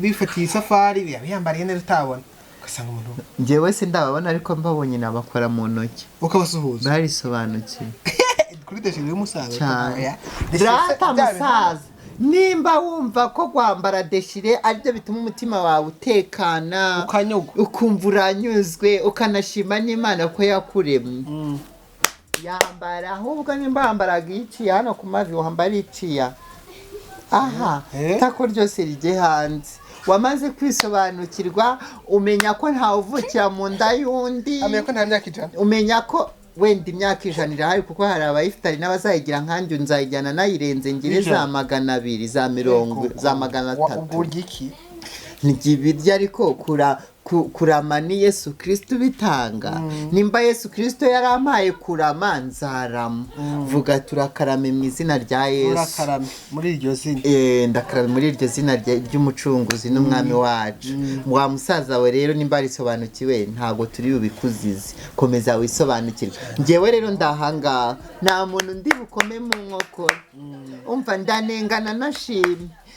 bifatiye isafari biyambariye neza utabona ugasanga umuntu njyewe se ndababona ariko mbabonye nabakora mu ntoki ukabasuhuza barisobanukiye kuri deshire y'umusaza data musaza nimba wumva ko kwambara deshire aribyo bituma umutima wawe utekana ukumva uranyuzwe ukanashima n'Imana ko yakuremye yambara ahubwo nimba wambaraga iciya hano ku mavi wambara iciya aha tako ryose rije hanze wamaze kwisobanukirwa umenya ko ntawe uvukira mu nda y'undi umenya ko wenda imyaka 100 irahari kuko hari abayifitari n'abazayigira nkanjye nzayijyana nayirenze ngire za 200 za 100 za 300 nigibirya ariko kurama ni Yesu Kristo bitanga nimba Yesu Kristo yarampaye kurama nzarama vuga turakarame mu izina rya Yesu turakarame muri iryo zina ndakarame muri iryo zina ry'umucunguzi n'umwami wacu wa musaza we rero nimba risobanukiwe ntago turi ubikuzize komeza wisobanukirwe ngewe rero ndahanga nta muntu ndi bukome mu nkokora umva ndanengana nashimye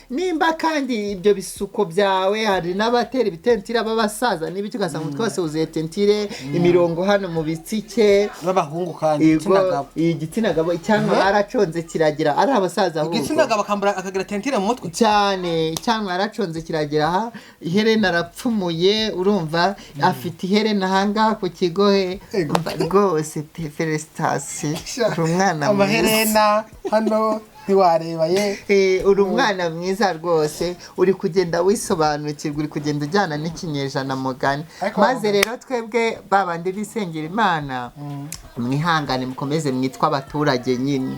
nimba kandi ibyo bisuko byawe hari n'abatera ibitentire b'abasaza n'ibiki ugasanga twose uzuye tentire imirongo hano mu bitsike n'abahungu kandi igitsina gabo cyangwa araconze kiragira ari abasaza ahubwo igitsina gabo akambara akagira tentire mu mutwe cyane cyangwa araconze kiragira aha iherena arapfumuye urumva afite iherena hanga ku kigohe rwose felicitation umwana amaherena hano ntiwareba ye uri umwana mwiza rwose uri kugenda wisobanukirwa uri kugenda ujyana n'ikinyejana mugani maze rero twebwe babandi bisengera imana mwihangane mukomeze mwitwa abaturage nyine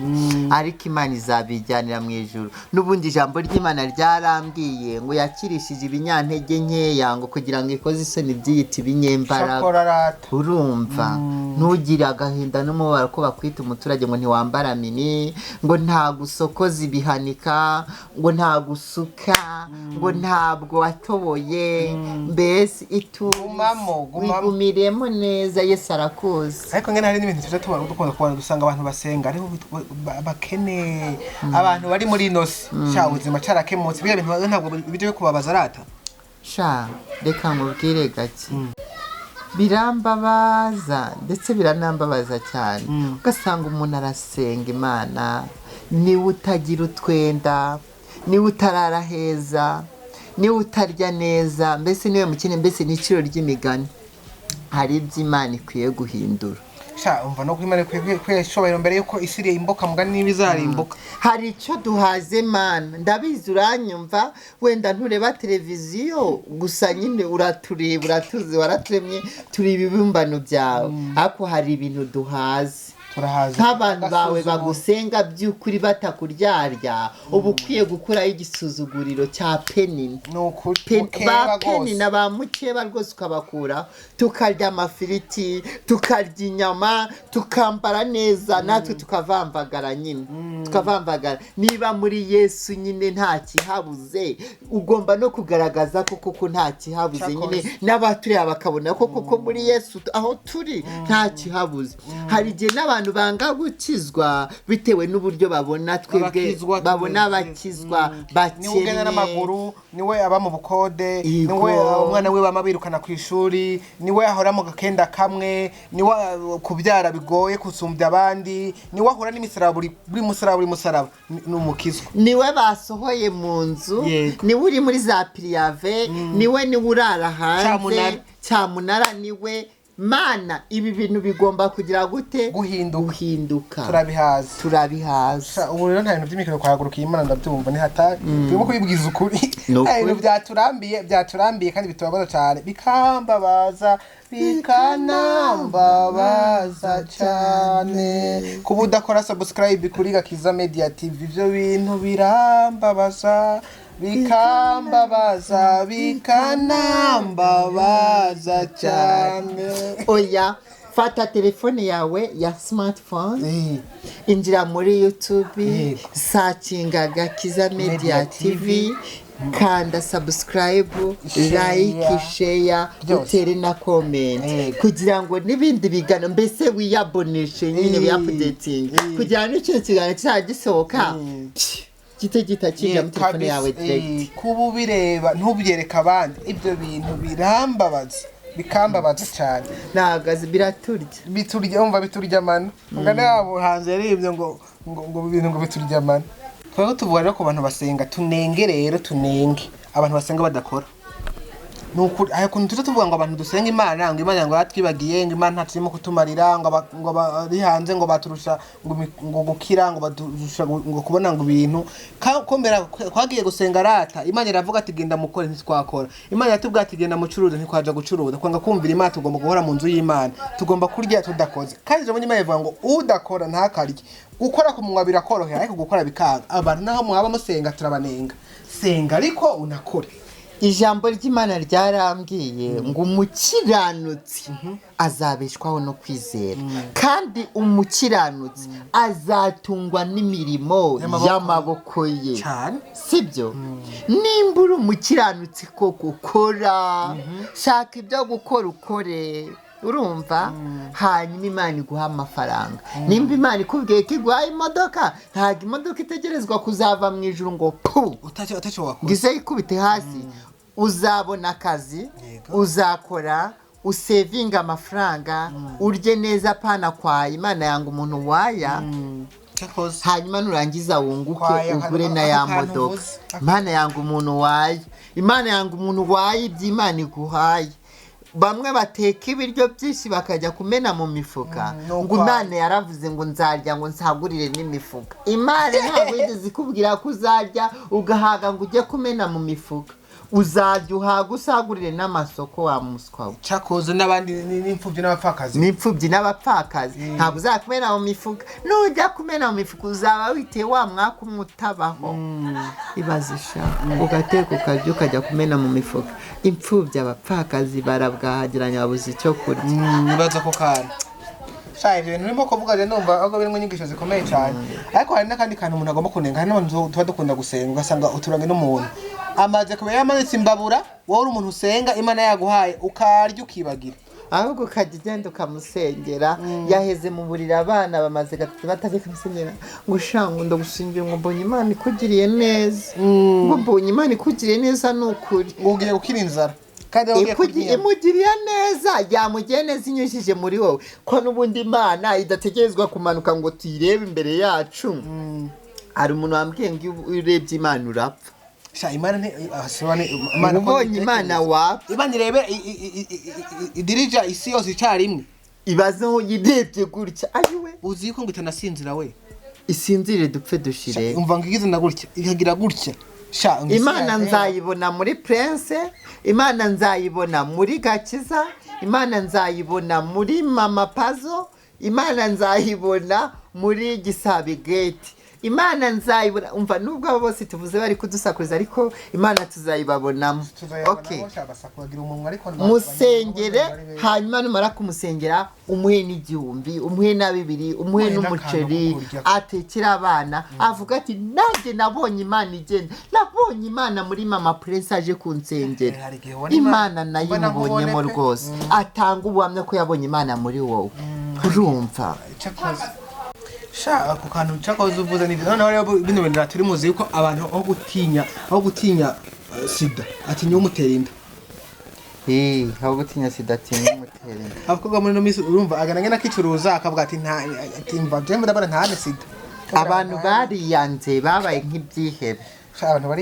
ariko imana izabijyanira mu ijuru n'ubundi ijambo ry'imana ryarambwiye ngo yakirishije ibinyantege nkeya ngo kugira ngo ikoze isoni byiyita ibinyembaraga urumva ntugire agahinda n'umubabaro ko bakwita umuturage ngo ntiwambara mini ngo nta gusokoza ibihanika ngo nta gusuka ngo ntabwo watoboye mbese wigumiremo neza Yesu arakuzi ariko ngene hari n'ibintu tuje tubona dukunda kubona dusanga abantu basenga ariho bakene abantu bari muri inosi sha ubuzima carakemutse biye bintu ntabwo bije kubabaza arata sha reka nkubwire gake birambabaza ndetse biranambabaza cyane ugasanga umuntu arasenga imana niwe utagira utwenda niwe utarara heza niwe utarya neza mbese niwe mukene mbese n'iciro ry'imigani hari iby'Imana ikwiye guhindura sha umva no kwimana kweshobora mbere yuko isiriye imboka mugani nibizarimboka hari icyo duhaze mana ndabizi uranyumva wenda ntureba televiziyo gusa nyine uratureba uratuzi waraturemye turi ibibumbano byawe ariko hari ibintu duhaze nk'abantu bawe bagusenga by'ukuri batakuryarya uba ukwiye gukuraho igisuzuguriro cya penini ba penina ba mukeba rwose ukabakuraho tukarya amafiriti tukarya inyama tukambara neza natwe tukavamvagara nyine tukavamvagara niba muri Yesu nyine nta kihabuze ugomba no kugaragaza ko koko nta kihabuze nyine n'abatureba bakabona ko koko muri Yesu aho turi nta kihabuze hari igihe n'abantu banga gukizwa bitewe n'uburyo babona twebwe babona abakizwa bakennye niwe ugenda n'amaguru niwe aba mu bukode niwe umwana we bamabirukana ku ishuri niwe ahora mu gakenda kamwe niwe kubyara bigoye kusumbya abandi niwe ahora n'imisaraba buri musaraba n'umukizwa niwe basohoye mu nzu niwe uri muri za priyave niwe urara hanze cyamunara niwe mana ibi bintu bigomba kugira gute guhinduka turabihaza ubu rero nta bintu by'imikino kwahagurukiye imana ndabyumva ni hatari turimo kubibwiza ukuri ibintu byaturambiye kandi bitubabaza cyane bikambabaza bikanambabaza cyane kuba udakora subscribe kuri Gakiza Media TV ibyo bintu birambabaza bikambabaza bikanambabaza cyane oya fata telefone yawe ya smartphone injira muri YouTube searchinga Gakiza Media TV kanda subscribe like share utere na comment kugira ngo nibindi bigano mbese wiyaboneshe nyine wiupdating kugira ngo icyo kiganiro cyagisohoka gita kinja mu telefone yawe direct kubu bireba ntubyereka abandi ibyo bintu birambabaza bikambabaza cyane nagaze biturya umva biturya mano ngane abo hanze yaribyo ngo ibintu ngo biturya mano twego tuvuga rero ko abantu basenga tunenge abantu basenga badakora nukuri ayo kuntu tuje tuvuga ngo abantu dusenga imana ngo imana ngo yatwibagiye ngo imana ntatirimo kutumarira ngo bari hanze ngo baturusha ngo gukira ngo badusha ngo kubona ngo ibintu kombera kwagiye gusenga rata imana iravuga ati genda mukore ntitwakora imana yatubwa ati genda mucuruze ntikwaje gucuruza kwanga kumvira imana tugomba guhora mu nzu y'imana tugomba kurya tudakoze kandi je imana ivuga ngo udakora ntakarye gukora ku munwa birakorohera ariko gukora bikanga abantu naho mwaba musenga turabanenga senga ariko unakore ijambo ry'Imana ryarambwiye ngo umukiranutsi azabeshwaho no kwizera kandi umukiranutsi azatungwa n'imirimo y'amaboko ye sibyo nimba uri umukiranutsi koko kora shaka ibyo gukora ukore urumva hanyuma Imana iguha amafaranga nimba Imana ikubwiye ko iguha imodoka ntabwo imodoka itegerezwa kuzava mu ijuru ngo pu ngize ikubite hasi uzabona akazi uzakora usevinga amafaranga urye neza pana kwa Imana yanga umuntu waya hanyuma nurangiza wunguke ugure na ya modoka Imana yanga umuntu waye Imana yanga umuntu waye iby'Imana iguhaye bamwe bateka ibiryo byinshi bakajya kumena mu mifuka ngo Imana yaravuze ngo nzarya ngo nsagurire n'imifuka. Imana ntabwo yigeze ikubwira ko uzarya ugahaga ngo ujye kumena mu mifuka. Uzajya uhaga usagurire n'amasoko wa muswa. Cyakoze n'abandi n'imfubyi n'abapfakazi ntabwo uzakumena mu mifuka. Nujya kumena mu mifuka uzaba witeye wa mwaka umutabaho. Ibazisha ugateka ukajya ukajya kumena mu mifuka. Imfubyi abapfakazi barabwahagiranya babuze icyo kurya. Nibaza ko kana shaje ibintu urimo kuvuga je ndumva ahubwo birimo inyigisho zikomeye cyane. Ariko hari n'akandi kantu umuntu agomba kunenga. Hari n'abantu tuba dukunda gusenga ugasanga uturange n'umuntu amaze kuba yamanitse imbabura, wowe uri umuntu usenga Imana yaguhaye ukarya ukibagira, ahubwo ukajya ugenda ukamusengera. Yaheze mu buriri abana bamaze gatatu batari kumusengera ngo shangu ndagusingira ngo mbonye Imana ikugiriye neza, ngo mbonye Imana ikugiriye neza n'ukuri, ugiye gukira inzara kandi imugiriye neza, yamugiye neza inyujije muri wowe. Ko n'ubundi Imana idategerezwa kumanuka ngo tuyirebe imbere yacu. Hari umuntu wambwiye ngo urebye Imana urapfa. Imana ubonye Imana wapfa. Imana irebe idirija isi yose icyarimwe, ibazeho yirebye gutya ayiwe. Uzi ko ngo itanasinzira we, isinzire dupfe dushire. Umva ngo igize na gutya ikagira gutya. Imana nzayibona muri Prince, Imana nzayibona muri Gakiza, Imana nzayibona muri Mama Pazo, Imana nzayibona muri Gisabe Gate, Imana nzayibona. Umva nubwo abo bose tuvuze bari kudusakuriza ariko Imana tuzayibabonamo. Okay, musengere hanyuma numara kumusengera umuhe n'igihumbi, umuhe na 2, umuhe n'umuceri atekera abana. Avuga ati nanjye nabonye Imana igenda, nabonye Imana muri Mama Prince aje kunsengera. Imana nayo imubonyemo rwose, atanga ubuhamya ko yabonye Imana muri wowe. Urumva ku kantu cyakoze uvuze n'ibyo. Noneho rero bino bintu turi muzi yuko abantu aho gutinya sida atinya umutera inda. aho gutinya sida atinya umutera inda. Abakobwa muri no misi urumva agananye nakicuruza akavuga ati nta timva je ndabona nta sida. Abantu bariyanze babaye nk'ibyihebe,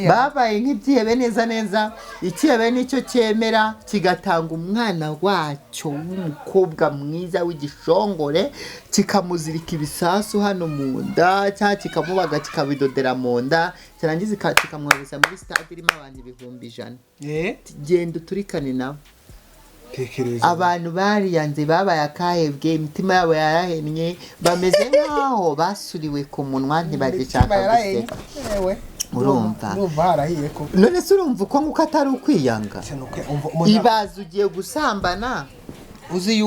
babaye nk'ibyihebe neza. Ikihebe nicyo cyemera kigatanga umwana wacyo w'umukobwa mwiza w'igishongore, kikamuzirika ibisasu hano mu nda cyangwa kikamubaga kikabidodera mu nda, cyarangiza kikamwohereza muri stade irimo abantu 100,000. Genda uturikane nabo. Abantu bariyanze babaye akahebwe, imitima yabo yarahennye, bameze nkaho basuriwe ku munwa ntibagishaka guseka. Urumva none se urumva uko nguko atari ukwiyanga. Ibaze ugiye gusambana uzi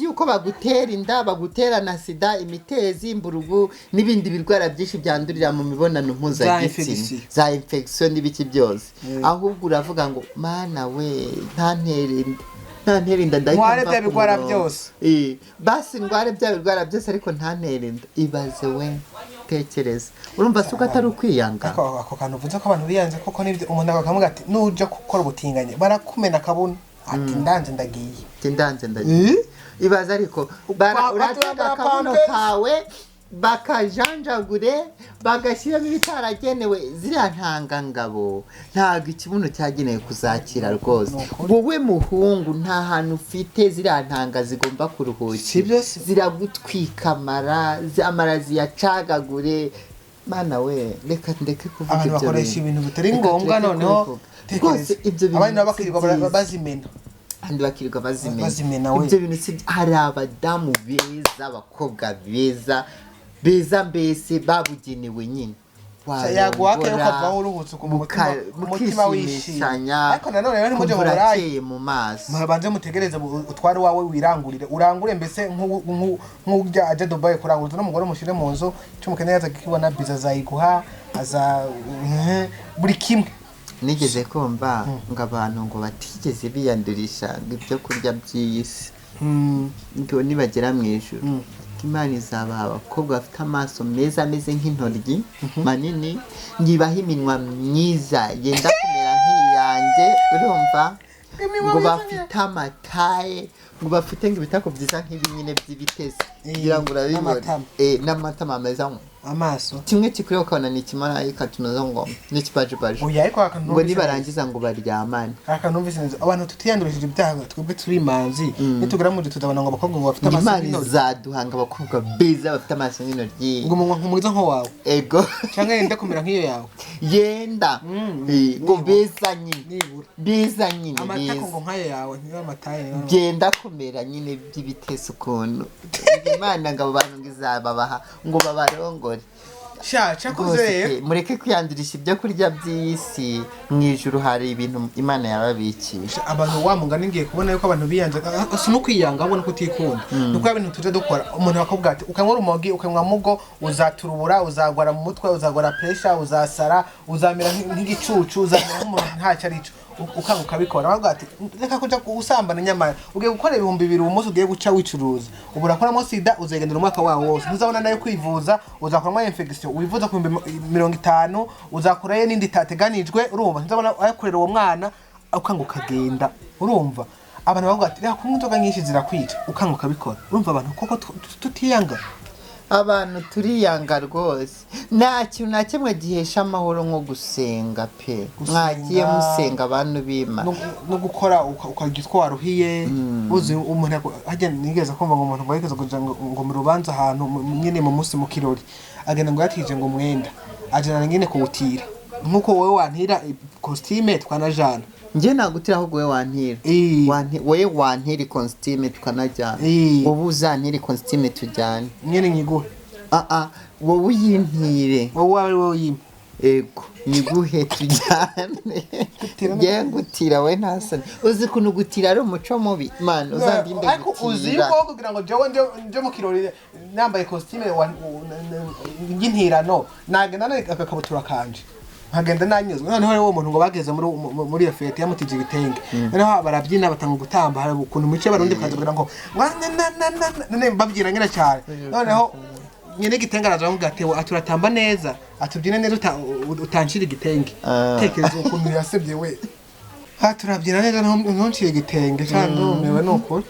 yuko bagutera inda, bagutera na sida, imitezi, imburugu n'ibindi birwara byinshi byandurira mu mibonano mpuzabitsina, za infection n'ibiki byose. Ahubwo uravuga ngo Mana we ntantere inda ndahita bya birwara byose. Basi ndware bya birwara byose ariko ntantere inda. Ibaze we tekereza. Urumva suko atari ukwiyanga. Ako kantu uvuze ko abantu biyanze koko nibyo. Umuntu akavuga ati nuja gukora ubutinganye barakumena kabone ati ndanze ndagiye. Ibaze ariko uratanga akabuno kawe bakajanjagure bagashyiramo ibitaragenewe ziriya ntangangabo. Ntabwo ikibuno cyagenewe kuzakira rwose. Wowe muhungu nta hantu ufite ziriya ntanga zigomba kuruhukira, ziragutwika amara ziyacagagure. Mana we reka ndeke kuvuga ibyo bintu. Bakoresha ibintu bitari ngombwa noneho rwose ibyo bintu abandi bakirirwa bazimena. Andi bakirirwa bazimena. Ibyo bintu si hari abadamu beza, abakobwa beza mbese babugenewe nyine. Yaguhake yo kuvaho uruhutse ku mutima wishimye. Ariko nanone rero nimuje mu burayi mu maso mubanze mutegereze utware wawe wirangurire, urangure mbese nk'ujya aje Dubai kurangura n'umugore mushire mu nzu cy'umukene yaza kibona biza zayiguha aza buri kimwe. Nigeze kumva ngo abantu ngo batigeze biyandurisha ibyo kurya by'isi ngo nibagera mu ijuru Imana izabaha abakobwa bafite amaso meza ameze nk'intoryi manini, ngibaha iminwa myiza yenda kumera nk'iyanjye. Urumva ngo bafite amataye ngo bafite ngo ibitako byiza nk'ibi nyine by'ibitesi kugira ngo urabibona n'amatama meza amaso kimwe kikuriho ukabona ni ikimarayika kimeze ngo n'ikibajibaji oya ariko ngo nibarangiza ngo baryamane akanumvise neza abantu tutiyandurishije ibyaha twebwe turi imanzi nitugera mu gihe tuzabona ngo abakobwa ngo bafite amaso y'intoryi zaduhanga abakobwa beza bafite amaso y'intoryi ngo umunwa nk'umwiza nko wawe ego cyangwa yenda kumera nk'iyo yawe yenda ngo beza nyine amatako ngo nk'ayo yawe niyo amataye byenda kumera nyine by'ibitesi ukuntu Imana ngo abo bantu ngo izababaha ngo babarongore cyakuze mureke kwiyandirisha ibyo kurya by'isi mu ijuru hari ibintu Imana yababikisha abantu wamungana ngiye kubona yuko abantu biyanze si no kwiyanga ahubwo no kutikunda nuko ibintu tuje dukora umuntu bakobwa ati ukanywa urumogi ukanywa mugo uzaturubura uzagwara mu mutwe uzagwara pressure uzasara uzamera nk'igicucu uzamera nk'umuntu ntacyo arico ukanguka bikora bavuga ati reka kuja usambana nyamara ugiye gukora 200 umunsi ugiye guca wicuruza ubu urakoramo sida uzegendera umwaka wawo wose ntuzabona nayo kwivuza uzakoramo infection wivuza ku 50 uzakurayo n'indi tateganijwe urumva ntuzabona ayakorera uwo mwana ukanguka genda urumva abantu bavuga ati reka kunywa inzoga nyinshi zirakwica ukanguka bikora urumva abantu koko tutiyanga abantu turiyanga rwose nta kintu na kimwe gihesha amahoro nko gusenga pe mwagiye musenga abantu b'Imana no gukora ukagira utwo waruhiye uzi umuntu ajya nigeza kumva ngo umuntu bayikeza kugira ngo mu rubanza ahantu nyine mu munsi mu kirori agenda ngo yatije ngo mwenda ajana nyine kuwutira nkuko wowe wantira costume twanajana nje nagutira ahubwo we wantira we wantira costume tukanajana wowe uzantira costume tujyane nyene nyiguhe wowe uyintire wowe ari wowe yimpa ego nyiguhe tujyane ngiye gutira we ntasane uzi kuntu gutira ari umuco mubi man uzandinde ariko uzi ko kugira ngo jewe nje mu kirori nambaye costume y'intirano nagenda n'akabutura kanje hagenda nanyuzwe noneho rero umuntu ngo bageze muri iyo fete yamutije igitenge noneho barabyina batanga gutamba hari ukuntu muce barundi kazagira ngo none babyina nyine cyane noneho nyine igitenge aravuga ati aturatamba neza atubyine neza utanshira igitenge tekereza ukuntu yasebye we turabyina neza ntuncire igitenge cyane ndumewe nukuri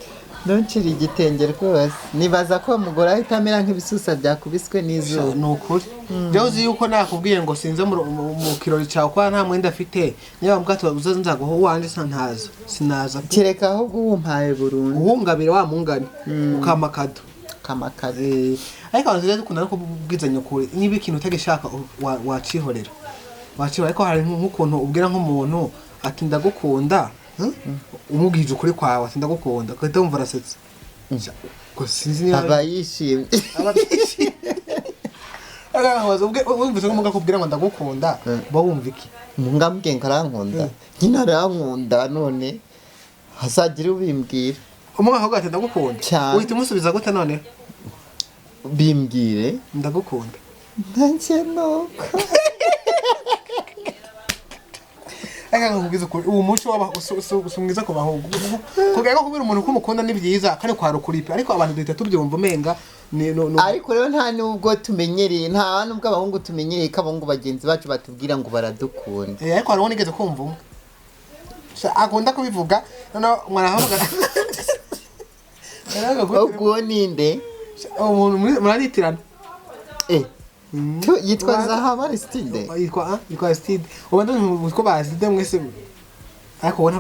ntuncire igitenge rwose nibaza ko umugore ahita amera nk'ibisusa byakubiswe n'izuba nukuri rero uzi yuko nakubwiye ngo sinze mu kirori cyawe kwa nta mwenda afite niba mbwato uzaza nzaguho wanje santaza sinaza kireka ahubwo wumpaye burundu uhungabire wa mungane ukamakado kamakazi ariko abantu rero dukunda no kubwizanya ukuri niba ikintu utagishaka wacihorera ariko hari nk'ukuntu ubwira nk'umuntu ati ndagukunda umubwije ukuri kwawe ati ndagukunda kandi wumva arasetse ko sinzi niba abayishimye wumvise ko mugakubwira ngo ndagukunda ba wumva iki mungambwiye ngo arankunda nyine arankunda none hazagira ubimbwira umwaka ugahita ndagukunda uhita umusubiza gute none bimbwire ndagukunda ntanke nuko nkubwiza ukuri uwo muco usumwiza ku bahungu kugira ngo kubera umuntu ko umukunda ni byiza kandi kwa rukuripe ariko abantu duhita tubyumva umenga ariko rero nta nubwo tumenyereye nta nubwo abahungu tumenyereye ko abahungu bagenzi bacu batubwira ngo baradukunda ariko hariho nigeze kumva umwe akunda kubivuga noneho mwaravuga ubwo ninde umuntu muranitirana yitwa Zahaba Aristide yitwa Aristide ubanda ko bazide mwese ariko wona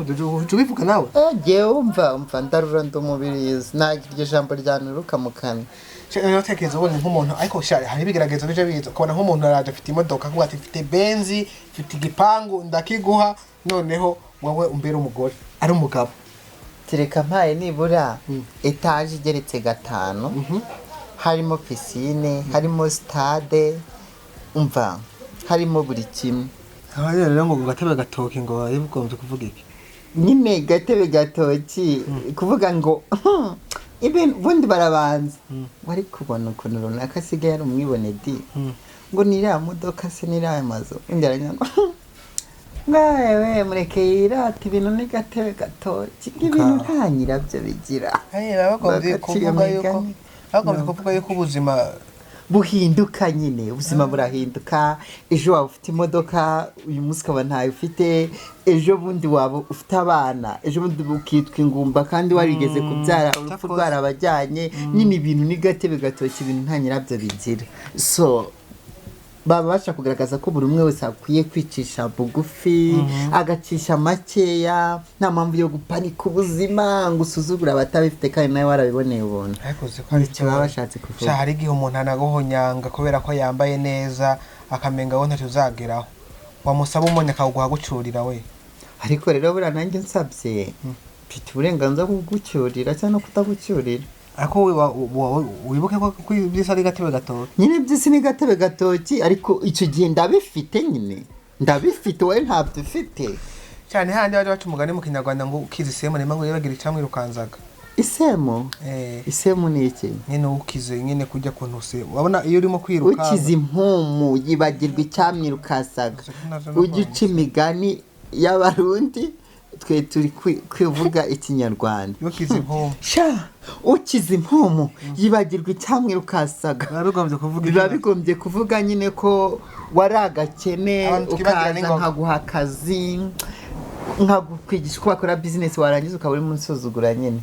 ubivuga nawe jewe umva ndarura ndumubiriza nagirye jambo ryanuruka mu kanwa natekereza ubone nk'umuntu ariko shari hari bigaragaza bije biza ukabona nk'umuntu araje afite imodoka kuko ati mfite benzi mfite igipangu ndakiguha noneho wowe umbere umugore ari umugabo tireka mpaye nibura etage igeretse 5 harimo piscine harimo stade umva harimo buri kimwe rero ngo gatebe gatoki ngo bayivugombye kuvuga iki nyine gatebe gatoki kuvuga ngo ibintu bundi barabanza wari kubona ukuntu runaka asigaye ari umwibone di ngo niriya modoka se niriya mazu indaranya ngo ngawe mureke yirata ibintu ni gatebe gatoki ibintu nta nyirabyo bigira bagombye kuvuga yuko ubuzima buhinduka nyine ubuzima burahinduka ejo waba ufite imodoka uyu munsi ukaba ntayo ufite ejo bundi waba ufite abana ejo bundi ukitwa ingumba kandi warigeze kubyara urupfu rwarabajyanye nyine ibintu ni gatebe gatoki ibintu nta nyirabyo bigira so babasha kugaragaza ko buri umwe wese akwiye kwicisha bugufi agacisha makeya nta mpamvu yo gupanika ubuzima ngo usuzugure abatabifite kandi nawe warabiboneye ubuntu ariko uzi ko ari icyo baba bashatse kuvuga hari igihe umuntu anagohonyanga kubera ko yambaye neza akamenga ngo ntacyo uzageraho wamusaba umonye akawuguha gucurira we ariko rero buriya nanjye nsabye mfite uburenganzira bwo kugucyurira cyangwa no kutagucyurira ariko wibuke ko iby'isi ari gatebe gatoki nyine iby'isi ni gatebe gatoki ariko icyo gihe ndabifite nyine ndabifite wowe ntabyo ufite cyane handi bajya baca umugani mu kinyarwanda ngo ukize isemu nimba ngo yibagira icamwirukanzaga isemu isemu ni iki nyine ukize nyine kujya ku ntuse wabona iyo urimo kwiruka ukize impumu yibagirwa icyamwirukansaga ujya uca imigani y'abarundi twe turi kwivuga ikinyarwanda ukize impumu yibagirwa icyamwirukansaga biba bigombye kuvuga nyine ko wari agakene ukaza nkaguha akazi nkagukwigisha uko bakora business warangiza ukaba uri mu nsuzugura nyine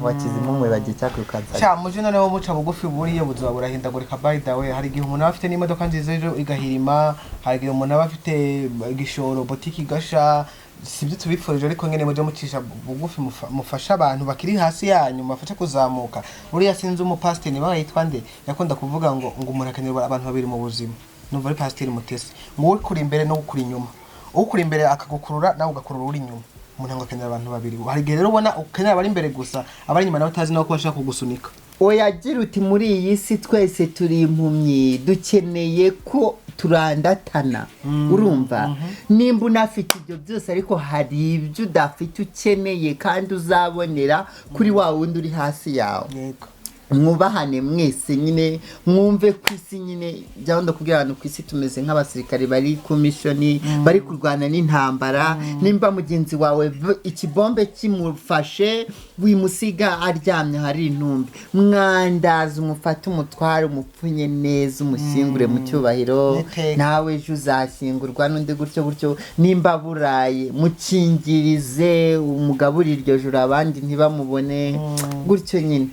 wakize impumu bagiye cyakwirukansaga cya muje noneho muca bugufi buriye buzaba burahindagurika by the way hari igihe umuntu aba afite n'imodoka nziza ejo igahirima hari igihe umuntu aba afite igishoro botiki gasha sibyo tubifurije ariko ngene muje mucisha bugufi mufasha abantu bakiri hasi yanyu mufasha kuzamuka buriya sinzi umupasiteri niba yitwa nde yakunda kuvuga ngo umuntu akenera abantu babiri mu buzima numva ari pasiteri Mutesi ngo uri kuri imbere no kuri inyuma ukuri imbere akagukurura nawe ugakurura uri inyuma umuntu ngo akenera abantu babiri hari igihe rero ubona ukenera abari imbere gusa abari inyuma nawe utazi nawe ko bashaka kugusunika oyagira uti muri iyi si twese turi impumyi dukeneye ko turandatana urumva nimba unafite ibyo byose ariko hari ibyo udafite ukeneye kandi uzabonera kuri wa wundi uri hasi yawe yego mwubahane mwese nyine mwumve ku isi nyine byabonda kubwira abantu ku isi tumeze nk'abasirikare bari ku mishoni bari kurwana n'intambara nimba mugenzi wawe ikibombe kimufashe wimusiga aryamye hari intumbi mwandaza umufate umutware umupfunye neza umushyingure mu cyubahiro nawe ejo uzashyingurwa n'undi gutyo nimba buraye mukingirize umugaburire iryo joro abandi ntibamubone gutyo nyine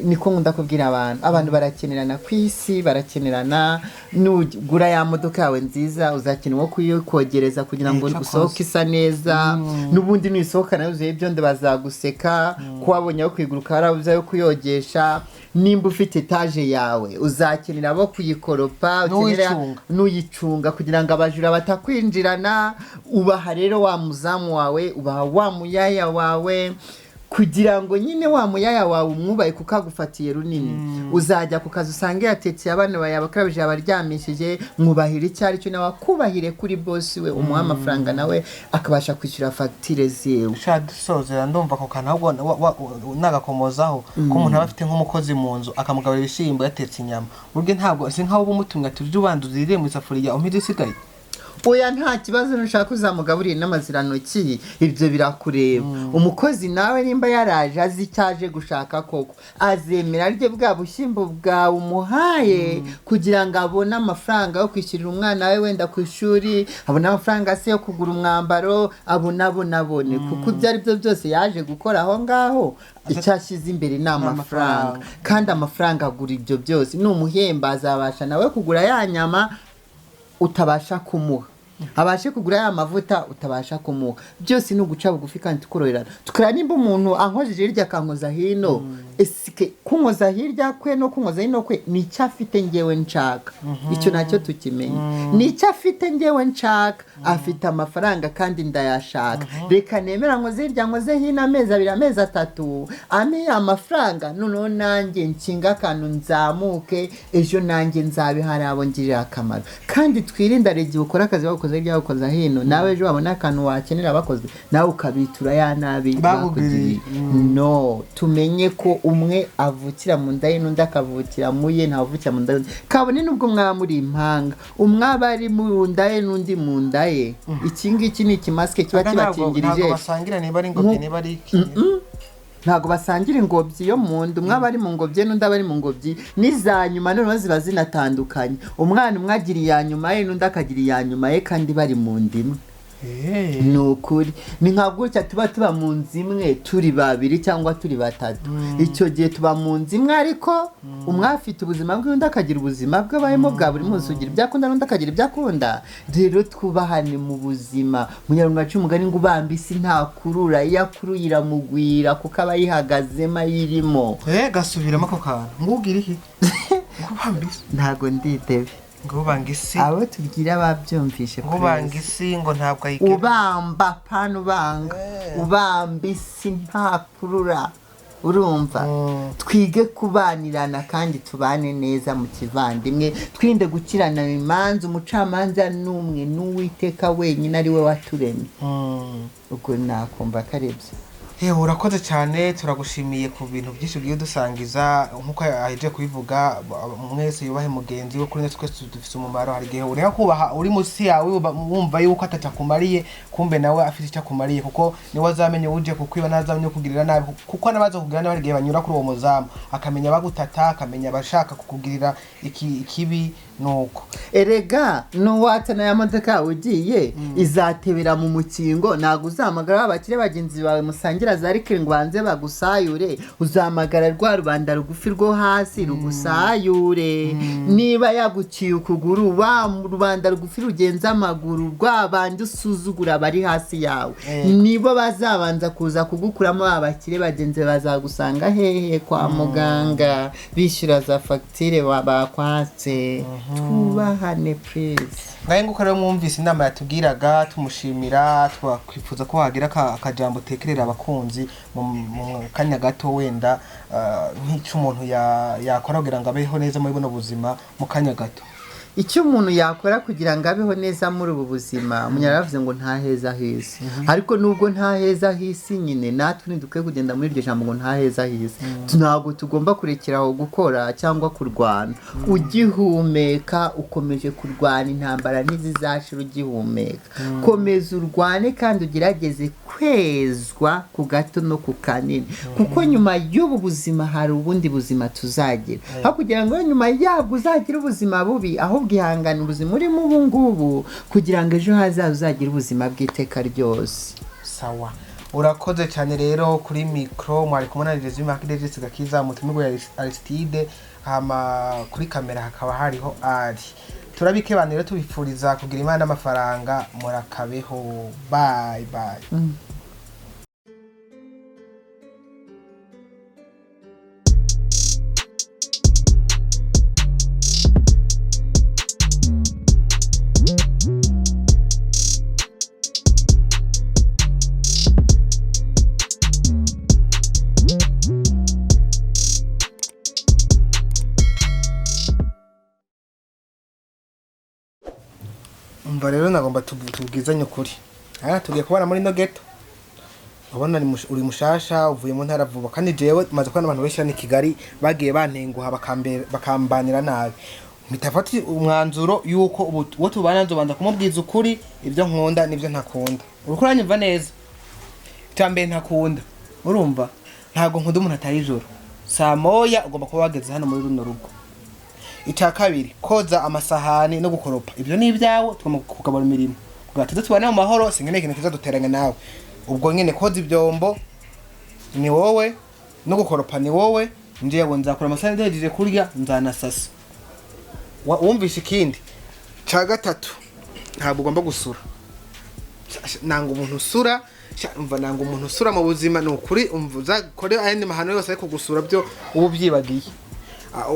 niko nkunda kubwira abantu barakenerana ku isi barakenerana nugura ya modoka yawe nziza uzakenera kuyikogereza kugira ngo usohoke isa neza n'ubundi nuyisohoka nayo uzuye ibyondo bazaguseka ko wabonye aho kwiguruka harabuze ayo kuyogesha nimba ufite etaje yawe uzakenera abo kuyikoropa n'uyicunga kugira ngo abajura batakwinjirana ubaha rero wa muzamu wawe ubaha wa muyaya wawe kugira ngo nyine wa muyaya wawe umwubaye kuko agufatiye runini uzajya ku kazi usange yatekeye abana bawe bakarabije abaryamishije mwubahire icyo ari cyo nawe akubahire kuri bosi we umuha amafaranga nawe akabasha kwishyura fagitire ziwe dusozera ndumva ako kantu ahubwo nagakomozaho ko umuntu aba afite nk'umukozi mu nzu akamugaburira ibishyimbo yatetse inyama buryo ntabwo si nk'aho uba umutumye ati ujye ubanza uzirire mu isafuriya umpe isigaye oya nta kibazo nushaka uzamugaburira n'amazirantoki ibyo birakureba umukozi nawe nimba yaraje azi icyaje gushaka koko azemera arye bwa bushyimbo bwawe umuhaye kugira ngo abone amafaranga yo kwishyurira umwana we wenda ku ishuri abone amafaranga se yo kugura umwambaro abone kuko ibyo ari byo byose yaje gukora aho ngaho icyo ashyize imbere ni amafaranga kandi amafaranga agura ibyo byose numuhemba azabasha nawe kugura ya nyama utabasha kumuha abashe kugura ya mavuta utabasha kumuha byose ni uguca bugufi kandi tukoroherana tukara nimba umuntu ankojeje hirya akankoza hino esike kunkoza hirya kwe no kunkoza hino kwe ni icyo afite ngewe nshaka icyo nacyo tukimenya ni icyo afite ngewe nshaka afite amafaranga kandi ndayashaka reka nemera nkoze hirya nkoze hino amezi 2 amezi 3 ame amafaranga noneho nanjye nshinga akantu nzamuke ejo nanjye nzabihari abo ngirira akamaro kandi twirinda regiye ukora akazi bakoze hirya ukoza hino nawe ejo wabona akantu wakenera bakoze nawe ukabitura ya nabi bakugiriye no tumenye ko umwe avukira mu nda ye n'undi akavukira mu ye ntavukira mu nda ye kabone nubwo mwaba muri impanga umwaba ari mu nda ye n'undi mu nda ye iki ngiki ni ikimasike kiba kibakingirije ntabwo basangira niba ari ingobyi niba ari ntago basangira ingobyi yo mu nda umwe abari mu ngobyi n'undi abari mu ngobyi n'izanyuma noneho ziba zinatandukanye umwana umwe agira iya nyuma ye n'undi akagira iya nyuma ye kandi bari mu nda imwe ni ukuri ni nka gutya tuba mu nzu imwe turi babiri cyangwa turi batatu icyo gihe tuba mu nzu imwe ariko umwe afite ubuzima bwe undi akagira ubuzima bwe abayemo bwa buri munsi ugira ibyo akunda n'undi akagira ibyo akunda rero twubahane mu buzima munyarwanda aca umugani ngo ubamba isi ntakurura iyo akuruye iramugwira kuko aba yihagazemo ayirimo gasubiramo ako kantu ngubwire iki ubamba isi ntago nditebe ngo ubanga isi abo tubwira babyumvishe ngo ubanga isi ngo ntabwo ayikora ubamba pana ubanga ubamba isi ntakurura urumva twige kubanirana kandi tubane neza mu kivandimwe twirinde gukirana imanza umucamanza n'umwe n'uwiteka wenyine ari we waturemye ubwo nakumva karebye urakoze cyane turagushimiye ku bintu byinshi ugiye dusangiza nkuko aheje kubivuga mwese yubahe mugenzi we kuri natwe twese dufite umumaro hari gihe ureka kubaha uri munsi yawe wumva yuko atacakumariye kumbe nawe afite icyo akumariye kuko niwe azamenye uje kukwiba nazamenye kugirira nabi kuko nabaza kugirira nabi gihe banyura kuri uwo muzamu akamenya bagutata akamenya abashaka kukugirira ikibi nuko erega nuwatana ya modoka ugiye izatebera mu mukingo nago uzamagara abakire bagenzi bawe musangira zarikire ngo banze bagusayure uzamagara rwa rubanda rugufi rwo hasi rugusayure niba yaguciye ukuguru wa rubanda rugufi rugenza amaguru rwabandi usuzugura bari hasi yawe nibo bazabanza kuza kugukuramo abakire bagenzi bazagusanga hehe kwa muganga bishyura za fagitire bakwatse twubahane please ngaye nguko rero mwumvise inama yatubwiraga tumushimira twakwifuza ko hagira akajambo tekerera abakunzi mu kanya gato wenda nk'icyo umuntu yakora kugira ngo abeho neza muri buno buzima mu kanya gato icyo umuntu yakora kugira ngo abeho neza muri ubu buzima umunyaravuze ngo nta heza hisi ariko nubwo nta heza hisi nyine natwe ntidukwiye kugenda muri iryo jambo ngo nta heza hisi ntabwo tugomba kurekeraho gukora cyangwa kurwana ugihumeka ukomeje kurwana intambara ntizizashira ugihumeka komeza urwane kandi ugerageze kwezwa ku gato no ku kanini kuko nyuma y'ubu buzima hari ubundi buzima tuzagira aho kugira ngo nyuma yabwo uzagira ubuzima bubi aho bwihangana ubuzima urimo ubu ngubu kugira ngo ejo hazaza uzagira ubuzima bw'iteka ryose sawa urakoze cyane rero kuri mikro mwari kumwe na UMUKINDO gakiza mutumigo ya Aristide kuri kamera hakaba hariho ari turabike bane rero tubifuriza kugira imana n'amafaranga murakabeho bye bye umva rero nagomba tubwizanye ukuri tugiye kubana muri no ghetto ubona uri mushasha uvuye mu ntara vuba kandi jewe maze kubana abantu benshi ni Kigali bagiye bantenguha bakambanira nabi mitafati umwanzuro yuko uwo tubana nzobanza kumubwiza ukuri ibyo nkunda nivyo ntakunda urukura nyumva neza cyambe ntakunda urumva ntago nkunda umuntu atari ijoro saa moya ugomba kuba wageze hano muri runo rugo icya kabiri koza amasahani no gukoropa ibyo ni ibyawe tugomba kugabura imirimo kugira tubane mu mahoro singene ikintu kizaduteranya nawe ubwo nyene koza ibyombo ni wowe no gukoropa ni wowe ngiye ngo nzakora amasahani ndejeje kurya nzanasasa wumvishe ikindi cya gatatu ntabwo ugomba gusura nanga umuntu usura umva nanga umuntu usura mu buzima ni ukuri umva kore ayandi mahano yose ariko gusura byo ubu byibagiye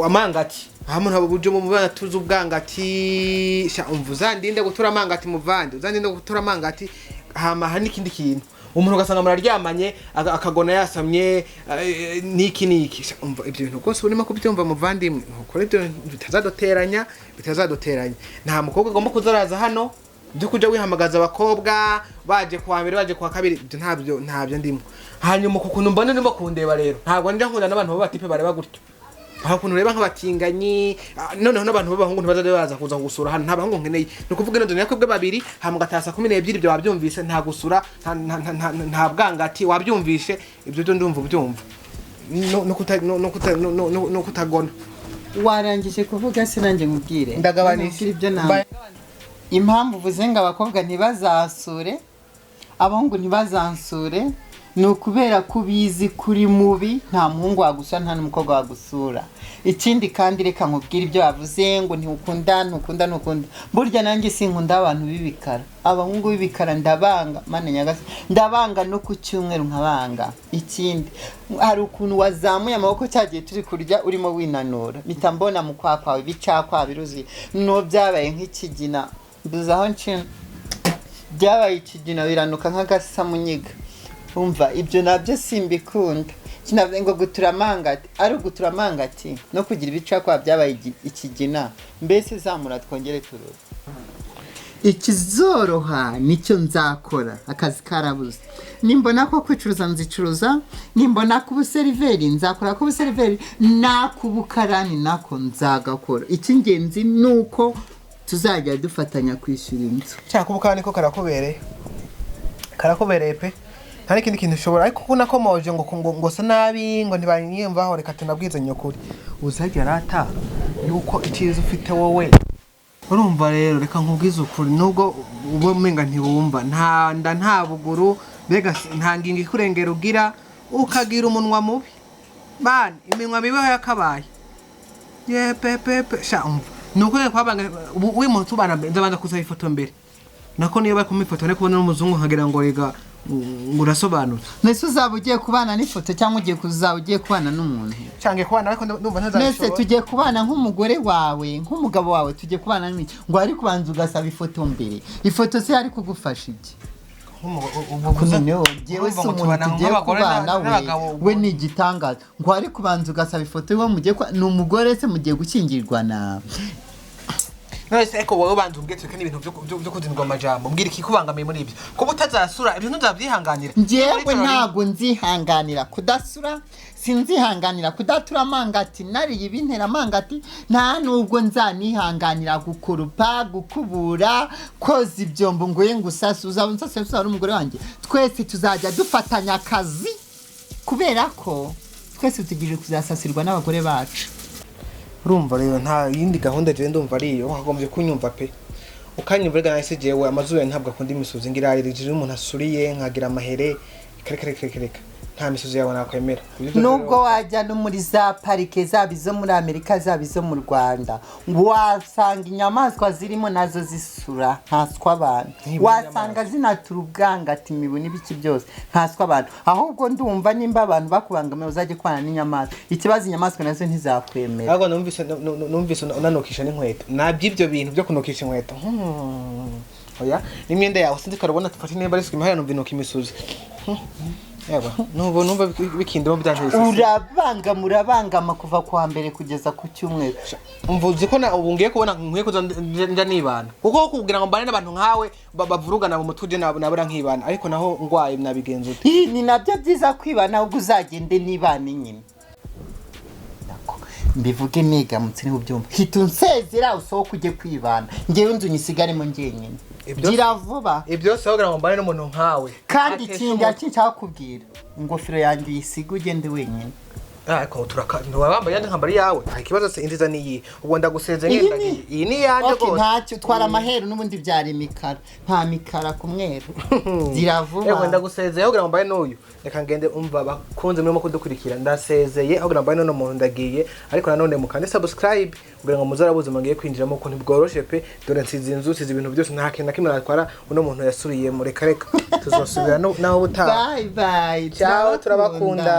amangati hamwe ntabo buje mu bana tuzi ubwangati umva uzandinde gutura amangati muvande uzandinde gutura amangati hama hani kindi kintu umuntu ugasanga muraryamanye akagona yasamye niki umva ibyo bintu rwose urimo kubyumva muvandimwe ukore ibyo bitazadoteranya nta mukobwa agomba kuzaraza hano byo kuja wihamagaza abakobwa baje kwa mbere baje kwa kabiri ibyo ntabyo ndimo hanyuma kukuntu mbone ndimo kundeba rero ntabwo nje nkunda n'abantu b'abatipe bareba gutyo aho kuntu reba nk'abatinganyi noneho n'abantu b'abahungu ntibaza kuza gusura hano nta bahungu nkeneye no kuvuga ino dunia kwebwe babiri hamwe gatasa 12 ibyo wabyumvise nta gusura nta bwangati wabyumvishe ibyo byo ndumva ubyumva no kutagona warangije kuvuga sinanjye nkubwire ndagabanisha ibyo nawe impamvu uvuze ngo abakobwa ntibazasure abahungu ntibazansure ni ukubera ko ubizi kuri mubi nta muhungu wagusura nta n'umukobwa wagusura ikindi kandi reka nkubwire ibyo wavuze ngo ntukunda burya nanjye sinkunda abantu b'ibikara abahungu b'ibikara ndabanga mane nyagase ndabanga no ku cyumweru nkabanga ikindi hari ukuntu wazamuye amaboko cyagiye turi kurya urimo winanura mpita mbona mu kwakwawe bicakwa biruzi no byabaye nk'ikigina mbuzaho ncino byabaye ikigina biranuka nk'agasamunyiga umva ibyo nabyo simbikunda kinavuze ngo guturamangati ari guturamangati no kugira ibicakwa byabaye ikigina mbese zamura twongere turure ikizoroha nicyo nzakora akazi karabuze nimbona ko kwicuruza nzicuruza nimbona ko ubuseriveri nzakora ko ubuseriveri nakubukarani nako nzagakora icy'ingenzi nuko tuzajya dufatanya kwishyura inzu cyakubukarani ko karakobereye pe nta n'ikindi kintu ushobora ariko kuko nakomoje ngo sa nabi ngo ntibanyiyumvaho reka tunabwizanye ukuri uzajya rata yuko icyiza ufite wowe urumva rero reka nkubwize ukuri nubwo uba umenga ntiwumva nta buguru mbega nta ngingo ikurengera ugira ukagira umunwa mubi bana iminwa mibeho yakabaye yepepepe sha umva nuko reka kwabanga wimuntu tubana nzabanza kuza ifoto mbere nako niyo bari kumifoto ariko ubona n'umuzungu nkagira ngo rega urasobanutse nese uzaba ugiye kubana n'ifoto cyangwa ugiye kubana n'umuntu cyangwa kubana ariko ndumva ntazabishobora nese tugiye kubana nk'umugore wawe nk'umugabo wawe tugiye kubana n'iki ngo ari kubanza ugasaba ifoto mbere ifoto se ari kugufasha iki jewe si umuntu tugiye kubana we ni igitangaza ngo ari kubanza ugasaba ifoto we mugiye ni umugore se mugiye gukingirwa na nose eko wowe banze ubwetse kandi ibintu byo kuzindwa amajambo mbwira ikikubangamiye muri ibyo kuba utazasura ibintu nzabyihanganira njyewe ntago nzihanganira kudasura sinzihanganira kudatura mangati nariye ibintera mangati nta nubwo nzanihanganira gukurupa gukubura koza ibyombo ngoye ngusasa uzabonsasa ari umugore wanjye twese tuzajya dufatanya akazi kubera ko twese tugije kuzasasirwa n'abagore bacu urumva rero nta yindi gahunda je ndumva ariyo wagombye kunyumva pe ukanyumva rega nahise jewe amazuye ntabwo akunda imisuzi ngira rije umuntu asuriye nkagira amahere kereka nta misuzi yawe nakwemera nubwo wajya no muri za parike zabizo muri Amerika zabizo mu Rwanda wasanga inyamaswa zirimo nazo zisura ntaswa abantu wasanga zinatura ubwangati imibuni biki byose ntaswa abantu ahubwo ndumva nimba abantu bakubangamiye uzaje kwana n'inyamaswa ikibazo inyamaswa nazo ntizakwemera ahubwo numvise unanukisha n'inkweto naby'ibyo bintu byo kunukisha inkweto oya n'imyenda yawe sinzi karubona tufate nimba ari sikima hano numva imisuzi yaba numva bikindimo byanjye murabangama kuva kwa mbere kugeza ku cyumweru umvuze ko na ubu ngiye kubona nkwiye kuza nja nibana kuko kugira ngo mbane n'abantu nkawe bavurugana mu mutuje nabura nkibana ariko naho ngwaye nabigenza ute ni nabyo byiza kwibana ahubwo uzagende nibane nyine mbivuge negamutse niho byumva hita unsezera usohoke ujye kwibana ngewe nzu nyisigaremo ngenyine gira vuba ibyo sogira ngo mbane n'umuntu nkawe kandi ikindi cyakubwira ingofero yanjye uyisiga ugende wenyine ariko wambaye yandi nkambari yawe nta kibazo se indiza niyi ubwo ndaguseze ngenda iyi ni yanje gose ntacyo twara amaheru n'ubundi byari imikara nta mikara ku mweru gira vuba yego ndagusezeye kugira ngo mbaye n'uyu reka ngende umva bakunze murimo kudukurikira ndasezeye kugira ngo mbaye n'uno muntu ndagiye ariko nanone mukande subscribe kugira ngo muzarabuze mangiye kwinjiramo ko ntibworoshe pe dore nsize inzu size ibintu byose nta kintu nakimwe natwara uno muntu yasuriye mu reka tuzosubira naho butaha bye ciao turabakunda